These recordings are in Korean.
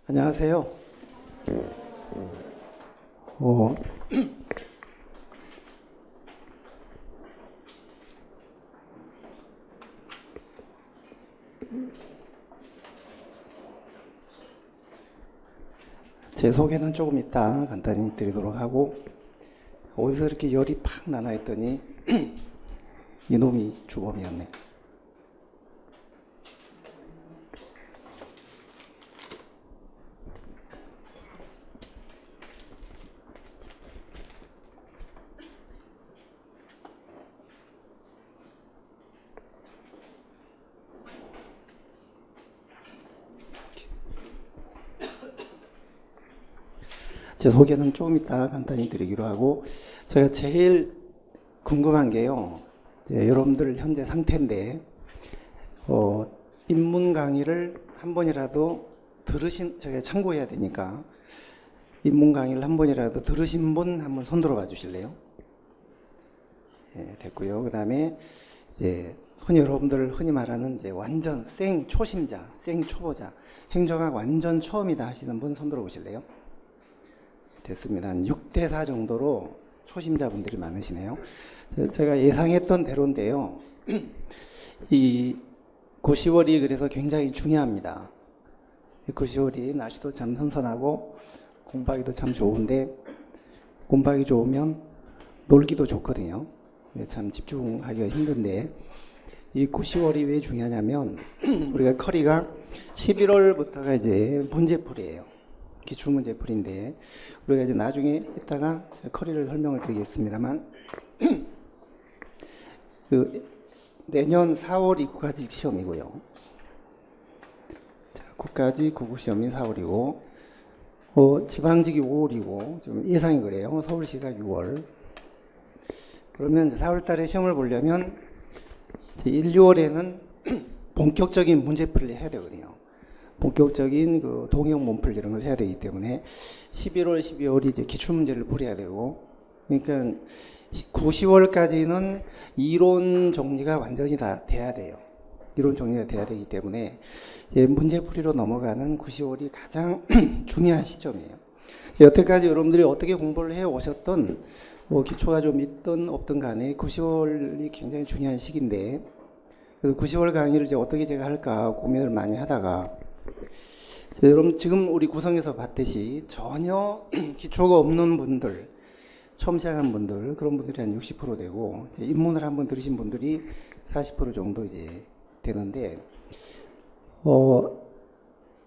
안녕하세요. 어, 제 소개는 조금 이따 간단히 드리도록 하고, 어디서 이렇게 열이 팍 나나 했더니 이놈이 주범이었네. 제 소개는 조금 이따 간단히 드리기로 하고, 제가 제일 궁금한 게요, 여러분들 현재 상태인데, 입문 강의를 한 번이라도 제가 참고해야 되니까, 입문 강의를 한 번이라도 들으신 분 한번 손 들어 봐 주실래요? 예, 됐고요. 그 다음에 이제 여러분들 흔히 말하는 이제 완전 생 초심자, 생 초보자, 행정학 완전 처음이다 하시는 분 손 들어 보실래요? 됐습니다. 한 6대4 정도로 초심자분들이 많으시네요. 제가 예상했던 대로인데요. 이 9, 10월이 그래서 굉장히 중요합니다. 9, 10월이 날씨도 참 선선하고 공부하기도 참 좋은데, 공부하기 좋으면 놀기도 좋거든요. 참 집중하기가 힘든데, 이 9, 10월이 왜 중요하냐면 우리가 커리가 11월부터가 이제 문제풀이에요. 기출문제풀인데, 우리가 이제 나중에 이따가 커리를 설명을 드리겠습니다만, 내년 4월 입구까지 시험이고요. 자, 국가직 국어시험이 4월이고, 지방직이 5월이고, 지금 예상이 그래요. 서울시가 6월. 그러면 4월 달에 시험을 보려면 1, 2월에는 본격적인 문제풀이를 해야 되거든요. 본격적인 그 동형 몸풀 이런 걸 해야 되기 때문에 11월, 12월이 이제 기출문제를 풀어야 되고, 그러니까 9, 10월까지는 이론 정리가 완전히 다 돼야 돼요. 이론 정리가 돼야 되기 때문에 이제 문제풀이로 넘어가는 9, 10월이 가장 중요한 시점이에요. 여태까지 여러분들이 어떻게 공부를 해 오셨던, 뭐 기초가 좀 있든 없든 간에 9, 10월이 굉장히 중요한 시기인데, 그래서 9, 10월 강의를 이제 어떻게 제가 할까 고민을 많이 하다가, 여러분 지금 우리 구성에서 봤듯이 전혀 기초가 없는 분들, 처음 시작한 분들, 그런 분들이 한 60% 되고, 이제 입문을 한번 들으신 분들이 40% 정도 이제 되는데,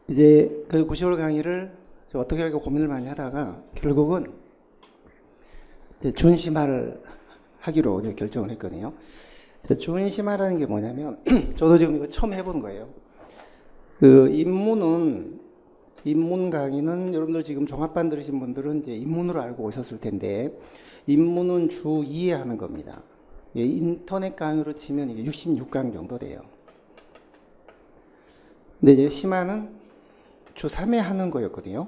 이제 그 90월 강의를 어떻게 할까 고민을 많이 하다가 결국은 이제 준심화를 하기로 이제 결정을 했거든요. 준심화라는 게 뭐냐면 저도 지금 이거 처음 해본 거예요. 그 입문 강의는 여러분들 지금 종합반 들으신 분들은 이제 입문으로 알고 오셨을 텐데, 입문은 주 2회 하는 겁니다. 인터넷 강의로 치면 이게 66강 정도 돼요. 근데 이제 심화는 주 3회 하는 거였거든요.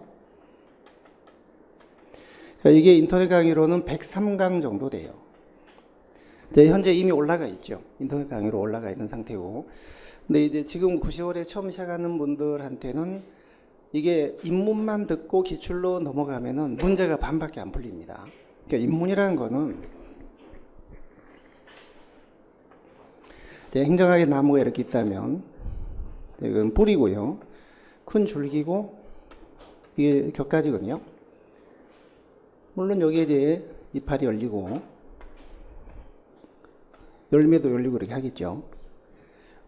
이게 인터넷 강의로는 103강 정도 돼요. 현재 이미 올라가 있죠. 인터넷 강의로 올라가 있는 상태고. 근데 이제 지금 9, 10월에 처음 시작하는 분들한테는 이게 입문만 듣고 기출로 넘어가면은 문제가 반밖에 안 풀립니다. 그러니까 입문이라는 거는 행정학의 나무가 이렇게 있다면, 이건 뿌리고요. 큰 줄기고, 이게 격가지거든요. 물론 여기에 이제 이파리 열리고, 열매도 열리고 이렇게 하겠죠.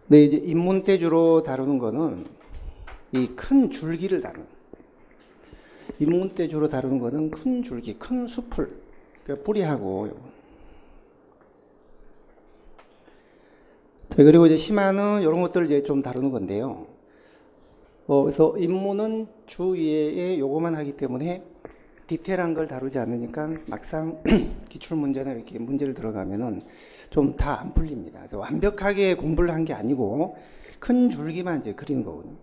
근데 이제 입문 때 주로 다루는 거는 이 큰 줄기를 다루는. 입문 때 주로 다루는 거는 큰 줄기, 큰 숲을, 그러니까 뿌리하고. 자, 그리고 이제 심화는 이런 것들을 이제 좀 다루는 건데요. 그래서 입문은 주 2회에 요거만 하기 때문에 디테일한 걸 다루지 않으니까 막상 기출 문제나 이렇게 문제를 들어가면은 좀 다 안 풀립니다. 완벽하게 공부를 한 게 아니고 큰 줄기만 이제 그리는 거거든요.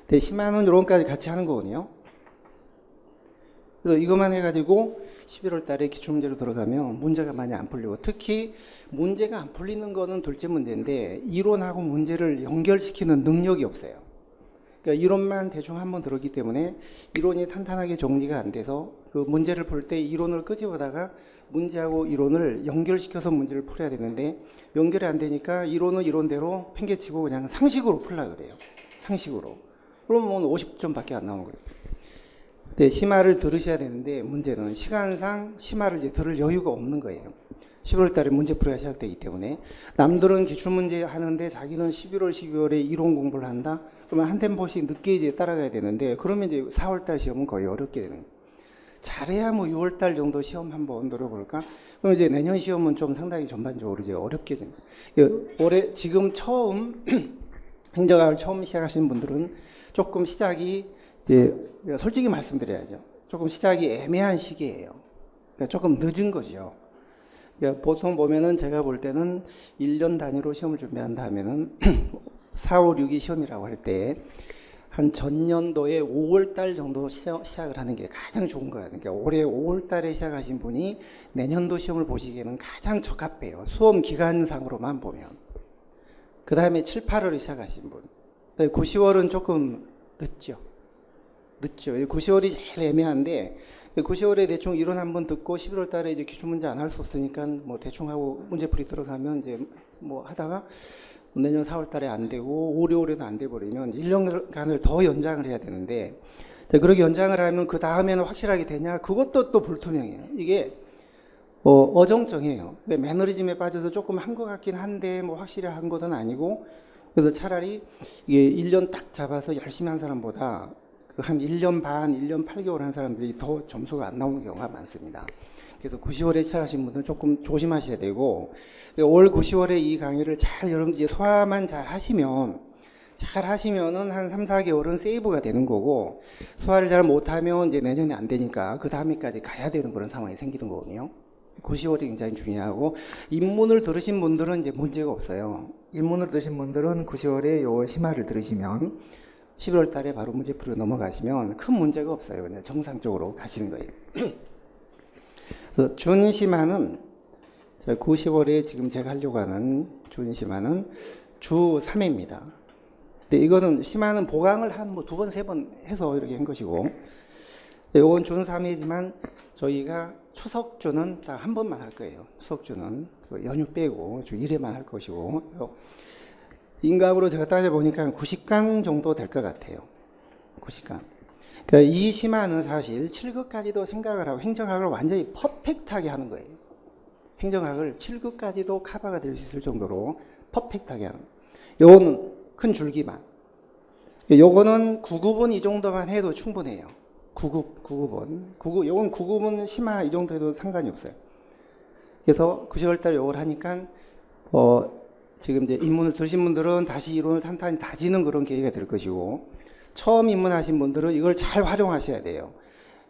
근데 심화는 요런까지 같이 하는 거거든요. 그래서 이것만 해가지고 11월 달에 기출문제로 들어가면 문제가 많이 안 풀리고, 특히 문제가 안 풀리는 거는 둘째 문제인데 이론하고 문제를 연결시키는 능력이 없어요. 그러니까 이론만 대충 한번 들었기 때문에 이론이 탄탄하게 정리가 안 돼서 그 문제를 풀 때 이론을 끄집어다가 문제하고 이론을 연결시켜서 문제를 풀어야 되는데 연결이 안 되니까 이론은 이론대로 팽개치고 그냥 상식으로 풀려고 그래요. 상식으로. 그러면 50점밖에 안 나오는 거예요. 네, 심화를 들으셔야 되는데 문제는 시간상 심화를 이제 들을 여유가 없는 거예요. 11월 달에 문제 풀이가 시작되기 때문에 남들은 기출문제 하는데 자기는 11월, 12월에 이론 공부를 한다? 그러면 한 템포씩 늦게 이제 따라가야 되는데 그러면 이제 4월 달 시험은 거의 어렵게 되는 거예요. 잘해야 뭐 6월 달 정도 시험 한번 노려볼까? 그럼 이제 내년 시험은 좀 상당히 전반적으로 이제 어렵게 됩니다. 올해 지금 처음 행정학을 처음 시작하시는 분들은 조금 시작이 이제 솔직히 말씀드려야죠. 조금 시작이 애매한 시기예요. 그러니까 조금 늦은 거죠. 그러니까 보통 보면은 제가 볼 때는 1년 단위로 시험을 준비한다 하면은 4, 5, 6이 시험이라고 할 때 한 전년도에 5월 달 정도 시작을 하는 게 가장 좋은 거예요. 그러니까 올해 5월 달에 시작하신 분이 내년도 시험을 보시기에는 가장 적합해요. 수험 기간상으로만 보면. 그 다음에 7, 8월에 시작하신 분. 9, 10월은 조금 늦죠. 9, 10월이 제일 애매한데 9, 10월에 대충 이론 한번 듣고 11월 달에 이제 기출문제 안 할 수 없으니까 뭐 대충 하고 문제풀이 들어가면 이제 뭐 하다가 내년 4월 달에 안 되고 오래오래도 안 돼 버리면 1년간을 더 연장을 해야 되는데 그렇게 연장을 하면 그 다음에는 확실하게 되냐? 그것도 또 불투명해요. 이게 어정쩡해요. 매너리즘에 빠져서 조금 한 것 같긴 한데 뭐 확실히 한 것은 아니고 그래서 차라리 이게 1년 딱 잡아서 열심히 한 사람보다 한 1년 반, 1년 8개월 한 사람들이 더 점수가 안 나오는 경우가 많습니다. 그래서 9, 10월에 시작하신 분들은 조금 조심하셔야 되고 올 9, 10월에 이 강의를 잘 여러분들이 소화만 잘 하시면은 한 3, 4개월은 세이브가 되는 거고 소화를 잘 못하면 이제 내년에 안 되니까 그 다음에까지 가야 되는 그런 상황이 생기는 거거든요. 9, 10월이 굉장히 중요하고 입문을 들으신 분들은 이제 문제가 없어요. 입문을 들으신 분들은 9, 10월에 요 심화를 들으시면 11월 달에 바로 문제풀이로 넘어가시면 큰 문제가 없어요. 그냥 정상적으로 가시는 거예요. 그래서 준심화는 9, 10월에 지금 제가 하려고 하는 준심화는 주 3회입니다. 근데 이거는 심화는 보강을 한 뭐 2번, 3번 해서 이렇게 한 것이고 이건 준 3회지만 저희가 추석주는 딱 한 번만 할 거예요. 추석주는 연휴 빼고 주 1회만 할 것이고 인강으로 제가 따져보니까 90강 정도 될 것 같아요. 90강. 그러니까 이 심화는 사실 7급까지도 생각을 하고 행정학을 완전히 퍼펙트하게 하는 거예요. 행정학을 7급까지도 커버가 될 수 있을 정도로 퍼펙트하게 하는 거예요. 요거는 큰 줄기만. 요거는 9급은 이 정도만 해도 충분해요. 9급은. 요건 9급은 심화 이 정도 해도 상관이 없어요. 그래서 9월달 요걸 하니까 지금 이제 입문을 들으신 분들은 다시 이론을 탄탄히 다지는 그런 계기가 될 것이고 처음 입문하신 분들은 이걸 잘 활용하셔야 돼요.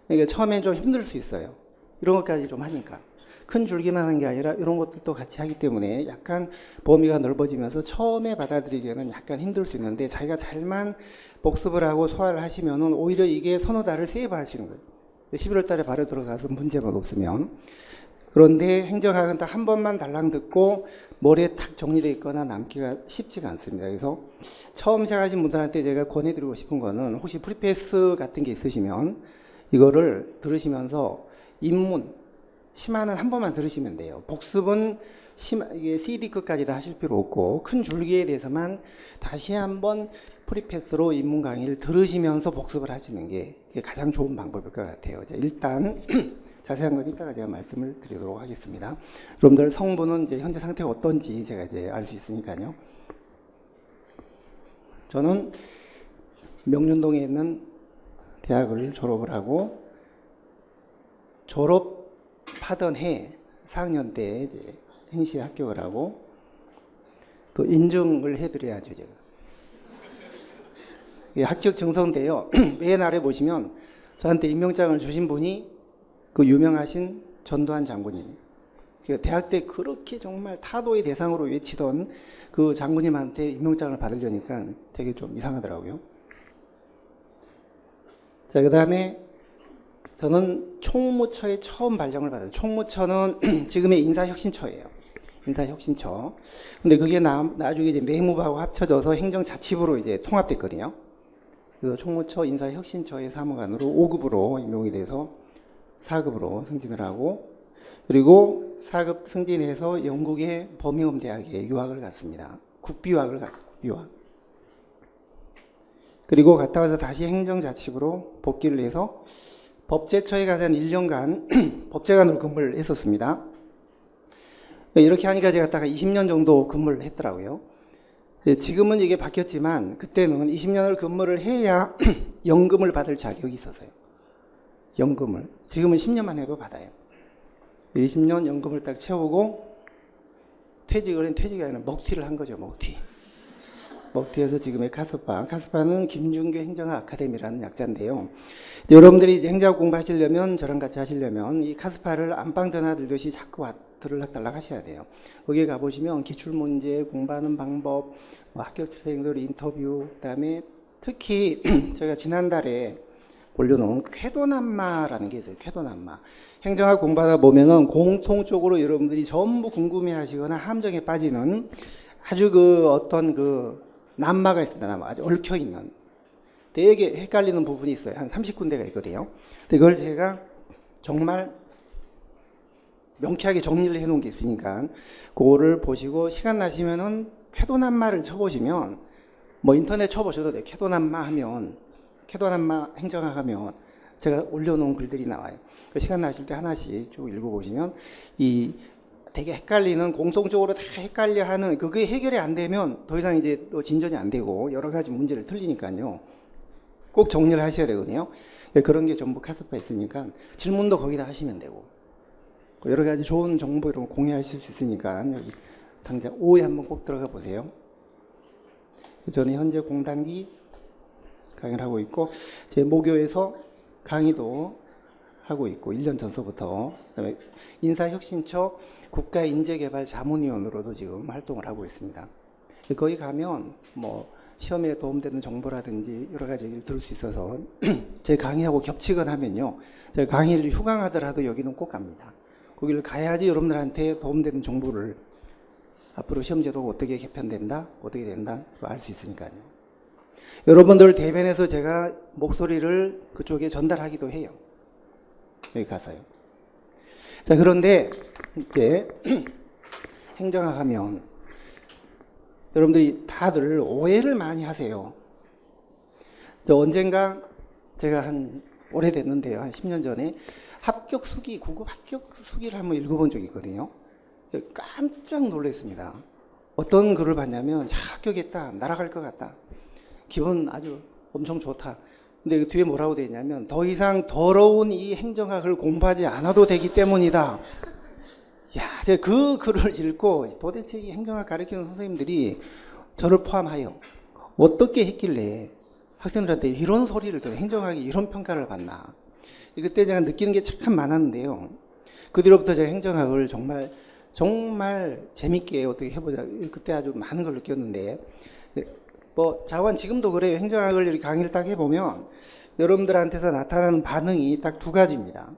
그러니까 처음엔 좀 힘들 수 있어요. 이런 것까지 좀 하니까. 큰 줄기만 한 게 아니라 이런 것들도 같이 하기 때문에 약간 범위가 넓어지면서 처음에 받아들이기에는 약간 힘들 수 있는데 자기가 잘만 복습을 하고 소화를 하시면은 오히려 이게 서너 달을 세이브할 수 있는 거예요. 11월 달에 바로 들어가서 문제만 없으면. 그런데 행정학은 딱 한 번만 달랑 듣고 머리에 탁 정리되어 있거나 남기가 쉽지가 않습니다. 그래서 처음 시작하신 분들한테 제가 권해드리고 싶은 거는 혹시 프리패스 같은 게 있으시면 이거를 들으시면서 입문, 심화는 한 번만 들으시면 돼요. 복습은 이게 CD급까지 다 하실 필요 없고 큰 줄기에 대해서만 다시 한번 프리패스로 입문 강의를 들으시면서 복습을 하시는 게 가장 좋은 방법일 것 같아요. 일단 자세한 건 이따가 제가 말씀을 드리도록 하겠습니다. 여러분들 성분은 이제 현재 상태가 어떤지 제가 이제 알 수 있으니까요. 저는 명륜동에 있는 대학을 졸업을 하고 졸업하던 해 4학년 때 이제 행시에 합격을 하고 또 인증을 해드려야죠 제가. 합격 증서인데요. 맨 아래 보시면 저한테 임명장을 주신 분이 그 유명하신 전두환 장군님. 대학 때 그렇게 정말 타도의 대상으로 외치던 그 장군님한테 임명장을 받으려니까 되게 좀 이상하더라고요. 자, 그 다음에 저는 총무처에 처음 발령을 받아요. 총무처는 지금의 인사혁신처예요. 인사혁신처. 근데 그게 나중에 이제 내무부하고 합쳐져서 행정자치부로 이제 통합됐거든요. 그래서 총무처 인사혁신처의 사무관으로 5급으로 임용이 돼서 4급으로 승진을 하고, 그리고 4급 승진해서 영국의 버밍엄 대학에 유학을 갔습니다. 국비유학을 갔어요. 유학. 그리고 갔다 와서 다시 행정자치부로 복귀를 해서 법제처에 가서 한 1년간 법제관으로 근무를 했었습니다. 이렇게 하니까 제가 딱 20년 정도 근무를 했더라고요. 지금은 이게 바뀌었지만 그때는 20년을 근무를 해야 연금을 받을 자격이 있었어요. 연금을. 지금은 10년만 해도 받아요. 20년 연금을 딱 채우고 퇴직이 아니라 먹튀를 한 거죠. 먹튀해서 지금의 카스파. 카스파는 김준규 행정학 아카데미라는 약자인데요. 여러분들이 이제 행정학 공부하시려면, 저랑 같이 하시려면 이 카스파를 안방 전화 들듯이 자꾸 들락달락 하셔야 돼요. 거기에 가보시면 기출문제, 공부하는 방법, 합격생들 인터뷰, 그다음에 특히 저희가 지난달에 올려놓은 쾌도난마라는 게 있어요. 쾌도난마. 행정학 공부하다 보면은 공통적으로 여러분들이 전부 궁금해하시거나 함정에 빠지는 아주 어떤 난마가 있습니다. 난마. 아주 얽혀있는. 되게 헷갈리는 부분이 있어요. 한 30군데가 있거든요. 근데 그걸 제가 정말 명쾌하게 정리를 해놓은 게 있으니까 그거를 보시고 시간 나시면은 쾌도난마를 쳐보시면 뭐 인터넷 쳐보셔도 돼요. 쾌도난마 행정학 하면 제가 올려놓은 글들이 나와요. 시간 나실 때 하나씩 쭉 읽어보시면 이 되게 헷갈리는, 공통적으로 다 헷갈려하는, 그게 해결이 안 되면 더 이상 이제 또 진전이 안 되고 여러 가지 문제를 틀리니까요. 꼭 정리를 하셔야 되거든요. 그런 게 전부 카스파 있으니까 질문도 거기다 하시면 되고, 여러 가지 좋은 정보 이런 거 공유하실 수 있으니까 여기 당장 5에 한번 꼭 들어가 보세요. 저는 현재 공단기 강의를 하고 있고, 제 모교에서 강의도 하고 있고, 1년 전서부터. 그다음에 인사혁신처 국가인재개발자문위원으로도 지금 활동을 하고 있습니다. 거기 가면 뭐 시험에 도움되는 정보라든지 여러 가지 얘기를 들을 수 있어서 제 강의하고 겹치거나 하면요, 제가 강의를 휴강하더라도 여기는 꼭 갑니다. 거기를 가야지 여러분들한테 도움되는 정보를, 앞으로 시험제도가 어떻게 개편된다, 어떻게 된다 알 수 있으니까요. 여러분들 대변해서 제가 목소리를 그쪽에 전달하기도 해요. 여기 가서요. 자, 그런데 이제 행정학 하면 여러분들이 다들 오해를 많이 하세요. 언젠가 제가 한 오래됐는데요, 한 10년 전에 합격 수기, 구급 합격 수기를 한번 읽어본 적이 있거든요. 깜짝 놀랐습니다. 어떤 글을 봤냐면, 합격했다, 날아갈 것 같다, 기분 아주 엄청 좋다. 근데 그 뒤에 뭐라고 되어 있냐면, 더 이상 더러운 이 행정학을 공부하지 않아도 되기 때문이다. 야, 제가 그 글을 읽고 도대체 이 행정학 가르치는 선생님들이 저를 포함하여 어떻게 했길래 학생들한테 이런 소리를 들어, 행정학이 이런 평가를 받나. 그때 제가 느끼는 게 참 많았는데요. 그 뒤로부터 제가 행정학을 정말 재밌게 어떻게 해보자, 그때 아주 많은 걸 느꼈는데, 뭐 자관 지금도 그래요. 행정학을 이렇게 강의를 딱 해보면 여러분들한테서 나타나는 반응이 딱 두 가지입니다.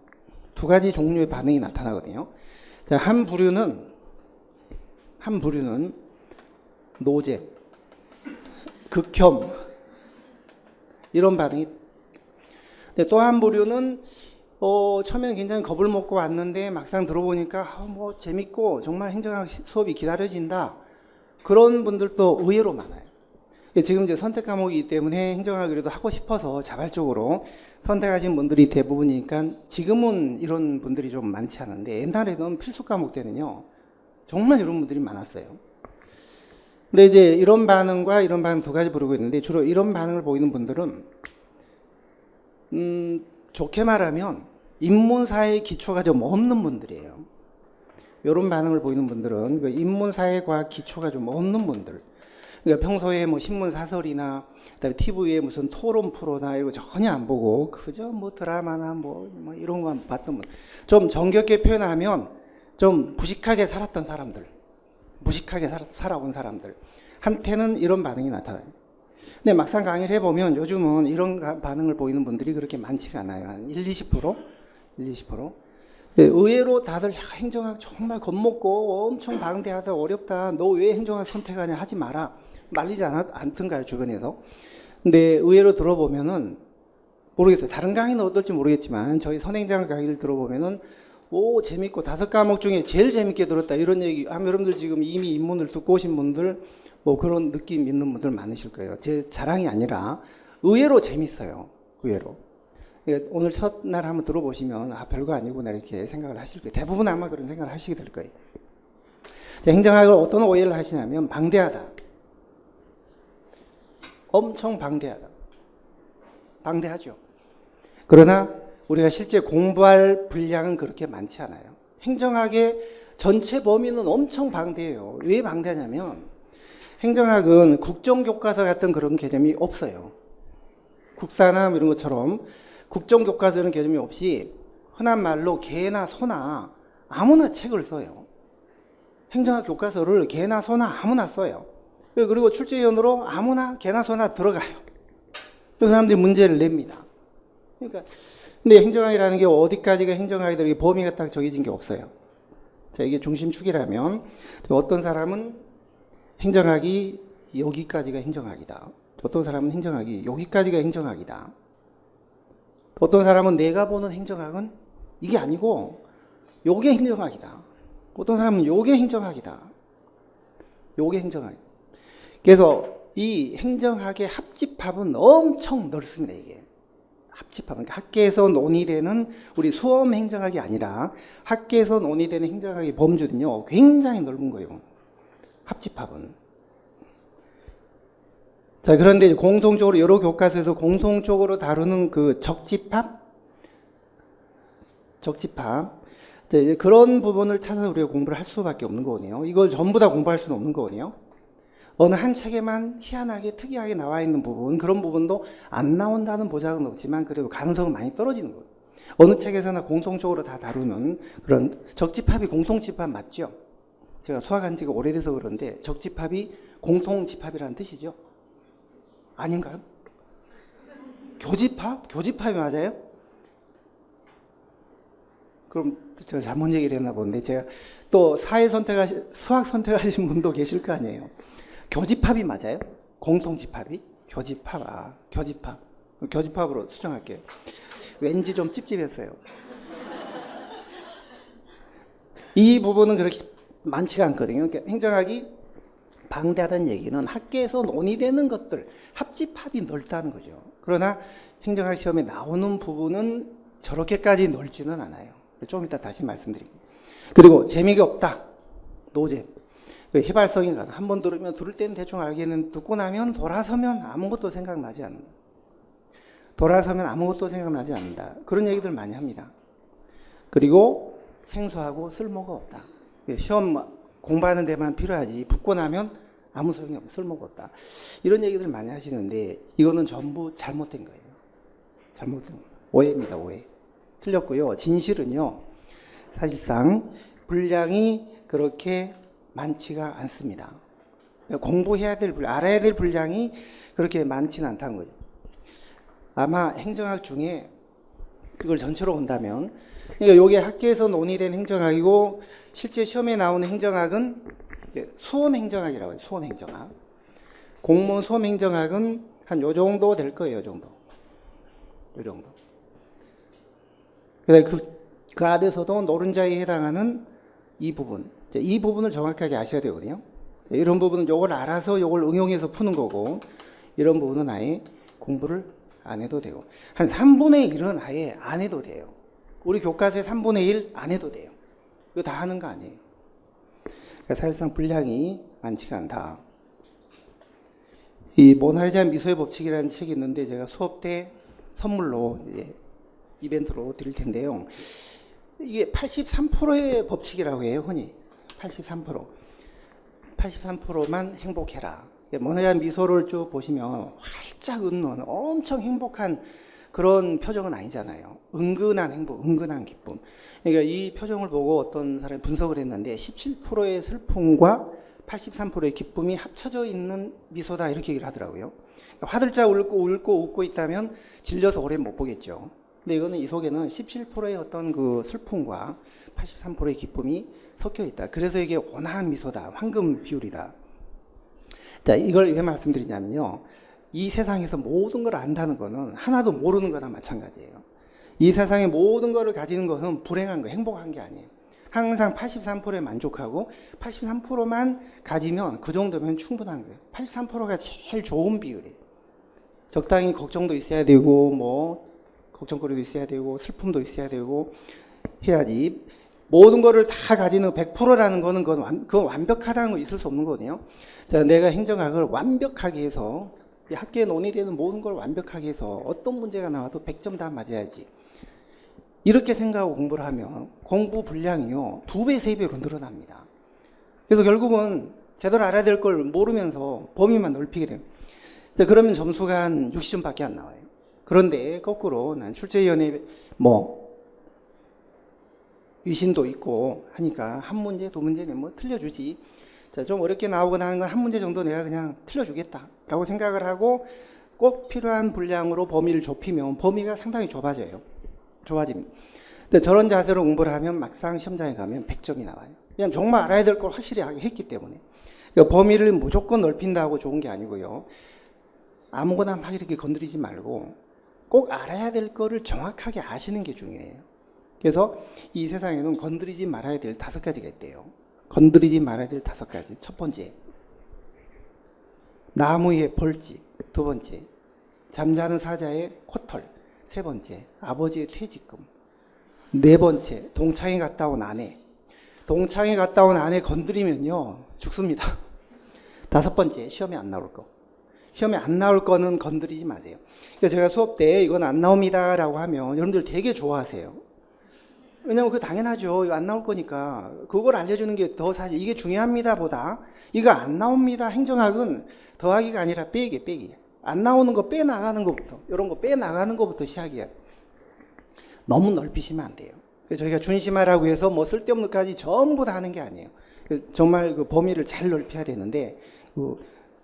두 가지 종류의 반응이 나타나거든요. 자, 한 부류는 노잼, 극혐, 이런 반응이. 근데 또 한 부류는 처음에는 굉장히 겁을 먹고 왔는데 막상 들어보니까 뭐 재밌고 정말 행정학 수업이 기다려진다, 그런 분들도 의외로 많아요. 지금 이제 선택 과목이기 때문에 행정학을 그래도 하고 싶어서 자발적으로 선택하신 분들이 대부분이니까 지금은 이런 분들이 좀 많지 않은데, 옛날에는 필수 과목 때는요 정말 이런 분들이 많았어요. 근데 이제 이런 반응과 이런 반응 두 가지 부르고 있는데, 주로 이런 반응을 보이는 분들은 좋게 말하면 인문사의 기초가 좀 없는 분들이에요. 이런 반응을 보이는 분들은 인문사회 과학 기초가 좀 없는 분들. 그러니까 평소에 뭐 신문 사설이나 그다음에 TV에 무슨 토론 프로나 이거 전혀 안 보고 그저 뭐 드라마나 뭐 이런 것만 봤던 분. 좀 정겹게 표현하면 좀 무식하게 살았던 사람들, 무식하게 살아온 사람들 한테는 이런 반응이 나타나요. 근데 막상 강의를 해보면 요즘은 이런 반응을 보이는 분들이 그렇게 많지가 않아요. 한 1-20%? 의외로 다들 행정학 정말 겁먹고 엄청 방대하다, 어렵다, 너 왜 행정학 선택하냐, 하지 마라, 말리지 않던가요, 주변에서? 근데 의외로 들어보면은 모르겠어요. 다른 강의는 어떨지 모르겠지만 저희 선행장 강의를 들어보면은 오 재밌고 5과목 중에 제일 재밌게 들었다 이런 얘기 하면 여러분들 지금 이미 입문을 듣고 오신 분들 뭐 그런 느낌 있는 분들 많으실 거예요. 제 자랑이 아니라 의외로 재밌어요. 의외로. 그러니까 오늘 첫날 한번 들어보시면 아 별거 아니구나 이렇게 생각을 하실 거예요. 대부분 아마 그런 생각을 하시게 될 거예요. 행정학을 어떤 오해를 하시냐면 방대하다. 엄청 방대하다. 방대하죠. 그러나 우리가 실제 공부할 분량은 그렇게 많지 않아요. 행정학의 전체 범위는 엄청 방대해요. 왜 방대하냐면 행정학은 국정교과서 같은 그런 개념이 없어요. 국사나 이런 것처럼 국정교과서는 개념이 없이 흔한 말로 개나 소나 아무나 책을 써요. 행정학 교과서를 개나 소나 아무나 써요. 그리고 출제위원으로 아무나 개나 소나 들어가요. 그 사람들이 문제를 냅니다. 그러니까 근데 행정학이라는 게 어디까지가 행정학이다 이게 범위가 딱 정해진 게 없어요. 자, 이게 중심축이라면 어떤 사람은 행정학이 여기까지가 행정학이다. 어떤 사람은 행정학이 여기까지가 행정학이다. 어떤 사람은 내가 보는 행정학은 이게 아니고 요게 행정학이다. 어떤 사람은 요게 행정학이다. 요게 행정학. 그래서 이 행정학의 합집합은 엄청 넓습니다. 이게 합집합. 그러니까 학계에서 논의되는 우리 수험 행정학이 아니라 학계에서 논의되는 행정학의 범주는요 굉장히 넓은 거예요. 합집합은. 자, 그런데 이제 공통적으로 여러 교과서에서 공통적으로 다루는 그 적집합, 이제 그런 부분을 찾아서 우리가 공부를 할 수밖에 없는 거거든요. 이걸 전부 다 공부할 수는 없는 거거든요. 어느 한 책에만 희한하게 특이하게 나와 있는 부분, 그런 부분도 안 나온다는 보장은 없지만 그래도 가능성은 많이 떨어지는 거예요. 어느 책에서나 공통적으로 다 다루는 그런 적집합이 공통집합 맞죠? 제가 수학한 지가 오래돼서 그런데 적집합이 공통집합이라는 뜻이죠. 아닌가요? 교집합? 교집합이 맞아요? 그럼 제가 잘못 얘기를 했나 본데 제가 또 수학 선택하신 분도 계실 거 아니에요. 교집합이 맞아요? 공통집합이? 교집합. 교집합. 교집합으로 수정할게요. 왠지 좀 찝찝했어요. 이 부분은 그렇게 많지가 않거든요. 그러니까 행정학이 방대하다는 얘기는 학계에서 논의되는 것들, 합집합이 넓다는 거죠. 그러나 행정학 시험에 나오는 부분은 저렇게까지 넓지는 않아요. 좀 이따 다시 말씀드릴게요. 그리고 재미가 없다. 노잼. 해발성이 가다. 한번 들으면 들을 때는 대충 알겠는 듣고 나면 돌아서면 아무것도 생각나지 않는다. 돌아서면 아무것도 생각나지 않는다. 그런 얘기들 많이 합니다. 그리고 생소하고 쓸모가 없다. 시험 공부하는 데만 필요하지 붙고 나면 아무 소용이 없다. 쓸모가 없다. 이런 얘기들 많이 하시는데 이거는 전부 잘못된 거예요. 잘못된 거예요. 오해입니다. 오해. 틀렸고요. 진실은요. 사실상 분량이 그렇게 많지가 않습니다. 공부해야 될 분량, 알아야 될 분량이 그렇게 많지는 않다는 거죠. 아마 행정학 중에 그걸 전체로 본다면 그러니까 이게 학계에서 논의된 행정학이고 실제 시험에 나오는 행정학은 수험 행정학이라고 해요. 수험 행정학. 공무원 수험 행정학은 한 요 정도 될 거예요. 요 정도. 요 정도. 그 안에서도 노른자에 해당하는 이 부분. 이 부분을 정확하게 아셔야 되거든요. 이런 부분은 요걸 알아서 요걸 응용해서 푸는 거고 이런 부분은 아예 공부를 안 해도 되고 한 3분의 1은 아예 안 해도 돼요. 우리 교과서의 3분의 1 안 해도 돼요. 이거 다 하는 거 아니에요. 그러니까 사실상 분량이 많지가 않다. 이 모나리자 미소의 법칙이라는 책이 있는데 제가 수업 때 선물로 이벤트로 드릴 텐데요. 이게 83%의 법칙이라고 해요. 흔히 83%. 83%만 행복해라. 모나리자 미소를 쭉 보시면 활짝 웃는 엄청 행복한 그런 표정은 아니잖아요. 은근한 행복, 은근한 기쁨. 그러니까 이 표정을 보고 어떤 사람이 분석을 했는데 17%의 슬픔과 83%의 기쁨이 합쳐져 있는 미소다 이렇게 얘기를 하더라고요. 화들짝 울고 웃고 있다면 질려서 오래 못 보겠죠. 근데 이거는 이 속에는 17%의 어떤 그 슬픔과 83%의 기쁨이 섞여 있다. 그래서 이게 온화한 미소다. 황금 비율이다. 자, 이걸 왜 말씀드리냐면요. 이 세상에서 모든 걸 안다는 거는 하나도 모르는 거나 마찬가지예요. 이 세상의 모든 것을 가지는 것은 불행한 거, 행복한 게 아니에요. 항상 83%에 만족하고 83%만 가지면 그 정도면 충분한 거예요. 83%가 제일 좋은 비율이에요. 적당히 걱정도 있어야 되고 뭐 걱정거리도 있어야 되고 슬픔도 있어야 되고 해야지. 모든 거를 다 가지는 100%라는 거는 그건 완벽하다는 거 있을 수 없는 거거든요. 자, 내가 행정학을 완벽하게 해서 학교에 논의되는 모든 걸 완벽하게 해서 어떤 문제가 나와도 100점 다 맞아야지. 이렇게 생각하고 공부를 하면 공부 분량이요 2배, 3배로 늘어납니다. 그래서 결국은 제대로 알아야 될 걸 모르면서 범위만 넓히게 돼요. 자, 그러면 점수가 한 60점밖에 안 나와요. 그런데 거꾸로 난 출제위원회 위신도 있고 하니까 한 문제, 두 문제는 뭐 틀려주지. 자, 좀 어렵게 나오거나 하는 건 한 문제 정도 내가 그냥 틀려주겠다라고 생각을 하고 꼭 필요한 분량으로 범위를 좁히면 범위가 상당히 좁아집니다. 근데 저런 자세로 공부를 하면 막상 시험장에 가면 100점이 나와요. 그냥 정말 알아야 될 걸 확실히 했기 때문에. 그러니까 범위를 무조건 넓힌다고 좋은 게 아니고요. 아무거나 막 이렇게 건드리지 말고 꼭 알아야 될 거를 정확하게 아시는 게 중요해요. 그래서 이 세상에는 건드리지 말아야 될 5가지가 있대요. 건드리지 말아야 될 5가지. 첫 번째, 나무의 벌집. 두 번째, 잠자는 사자의 코털. 세 번째, 아버지의 퇴직금. 네 번째, 동창회 갔다 온 아내. 동창회 갔다 온 아내 건드리면요 죽습니다. 5번째, 시험에 안 나올 거. 시험에 안 나올 거는 건드리지 마세요. 그래서 제가 수업 때 이건 안 나옵니다 라고 하면 여러분들 되게 좋아하세요. 왜냐면 그거 당연하죠. 이거 안 나올 거니까. 그걸 알려주는 게 더 사실 이게 중요합니다 보다 이거 안 나옵니다 행정학은 더하기가 아니라 빼기. 안 나오는 거 빼나가는 것부터, 이런 거 빼나가는 것부터 시작이에요. 너무 넓히시면 안 돼요. 그래서 저희가 준심하라고 해서 뭐 쓸데없는 것까지 전부 다 하는 게 아니에요. 정말 그 범위를 잘 넓혀야 되는데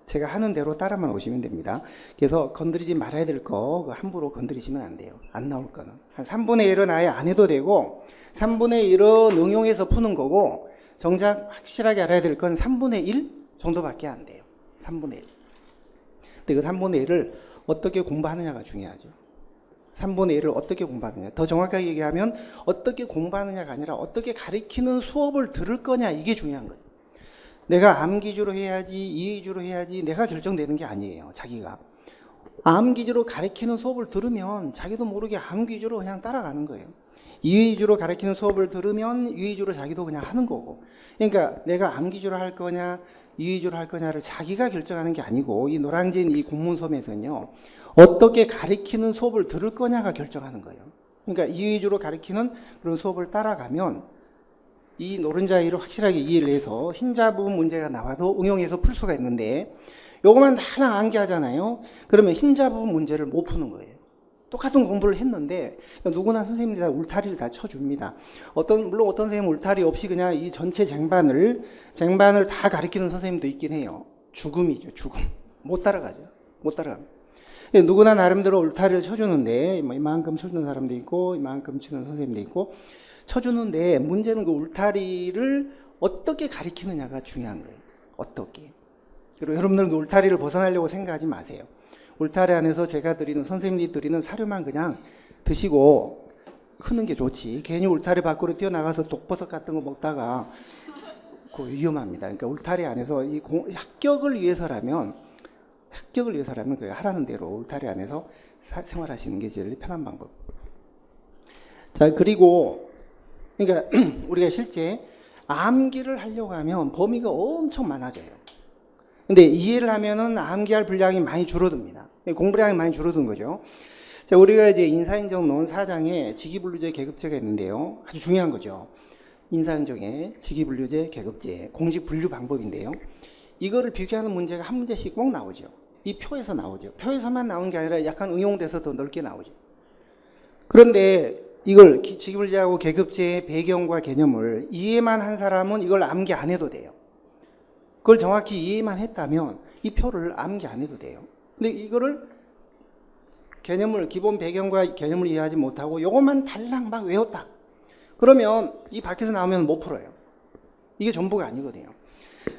제가 하는 대로 따라만 오시면 됩니다. 그래서 건드리지 말아야 될 거 함부로 건드리시면 안 돼요. 안 나올 거는. 한 3분의 1은 아예 안 해도 되고 3분의 1은 응용해서 푸는 거고 정작 확실하게 알아야 될 건 3분의 1 정도밖에 안 돼요. 3분의 1. 근데 그 3분의 1을 어떻게 공부하느냐가 중요하죠. 3분의 1을 어떻게 공부하느냐. 더 정확하게 얘기하면 어떻게 공부하느냐가 아니라 어떻게 가르치는 수업을 들을 거냐 이게 중요한 거예요. 내가 암 기주로 해야지 이 기주로 해야지 내가 결정되는 게 아니에요. 자기가 암 기주로 가르치는 수업을 들으면 자기도 모르게 암 기주로 그냥 따라가는 거예요. 이 기주로 가르치는 수업을 들으면 이 기주로 자기도 그냥 하는 거고. 그러니까 내가 암 기주로 할 거냐 이 기주로 할 거냐를 자기가 결정하는 게 아니고 이 노량진 이 공문서에서는요 어떻게 가르치는 수업을 들을 거냐가 결정하는 거예요. 그러니까 이 기주로 가르치는 그런 수업을 따라가면 이 노른자위를 확실하게 이해를 해서 흰자 부분 문제가 나와도 응용해서 풀 수가 있는데 요것만 하나 암기하잖아요. 그러면 흰자 부분 문제를 못 푸는 거예요. 똑같은 공부를 했는데 누구나 선생님들이 다 울타리를 다 쳐줍니다. 물론 어떤 선생님은 울타리 없이 그냥 이 전체 쟁반을 다 가르치는 선생님도 있긴 해요. 죽음이죠. 죽음. 못 따라가죠. 못 따라갑니다. 누구나 나름대로 울타리를 쳐주는데 이만큼 쳐주는 사람도 있고 이만큼 치는 선생님도 있고 쳐주는데 문제는 그 울타리를 어떻게 가리키느냐가 중요한 거예요. 어떻게. 그리고 여러분들은 그 울타리를 벗어나려고 생각하지 마세요. 울타리 안에서 제가 드리는 선생님이 드리는 사료만 그냥 드시고 크는 게 좋지. 괜히 울타리 밖으로 뛰어나가서 독버섯 같은 거 먹다가 그거 위험합니다. 그러니까 울타리 안에서 이 합격을 위해서라면 그 하라는 대로 울타리 안에서 생활하시는 게 제일 편한 방법. 자, 그리고 그러니까 우리가 실제 암기를 하려고 하면 범위가 엄청 많아져요. 근데 이해를 하면은 암기할 분량이 많이 줄어듭니다. 공부량이 많이 줄어든 거죠. 자, 우리가 이제 인사행정론 4장에 직위분류제 계급제가 있는데요. 아주 중요한 거죠. 인사행정의 직위분류제 계급제, 공직분류 방법인데요. 이거를 비교하는 문제가 한 문제씩 꼭 나오죠. 이 표에서 나오죠. 표에서만 나오는 게 아니라 약간 응용돼서 더 넓게 나오죠. 그런데 이걸 직위분류제하고 계급제의 배경과 개념을 이해만 한 사람은 이걸 암기 안 해도 돼요. 그걸 정확히 이해만 했다면 이 표를 암기 안 해도 돼요. 근데 이거를 기본 배경과 개념을 이해하지 못하고 이것만 달랑 막 외웠다. 그러면 이 밖에서 나오면 못 풀어요. 이게 전부가 아니거든요.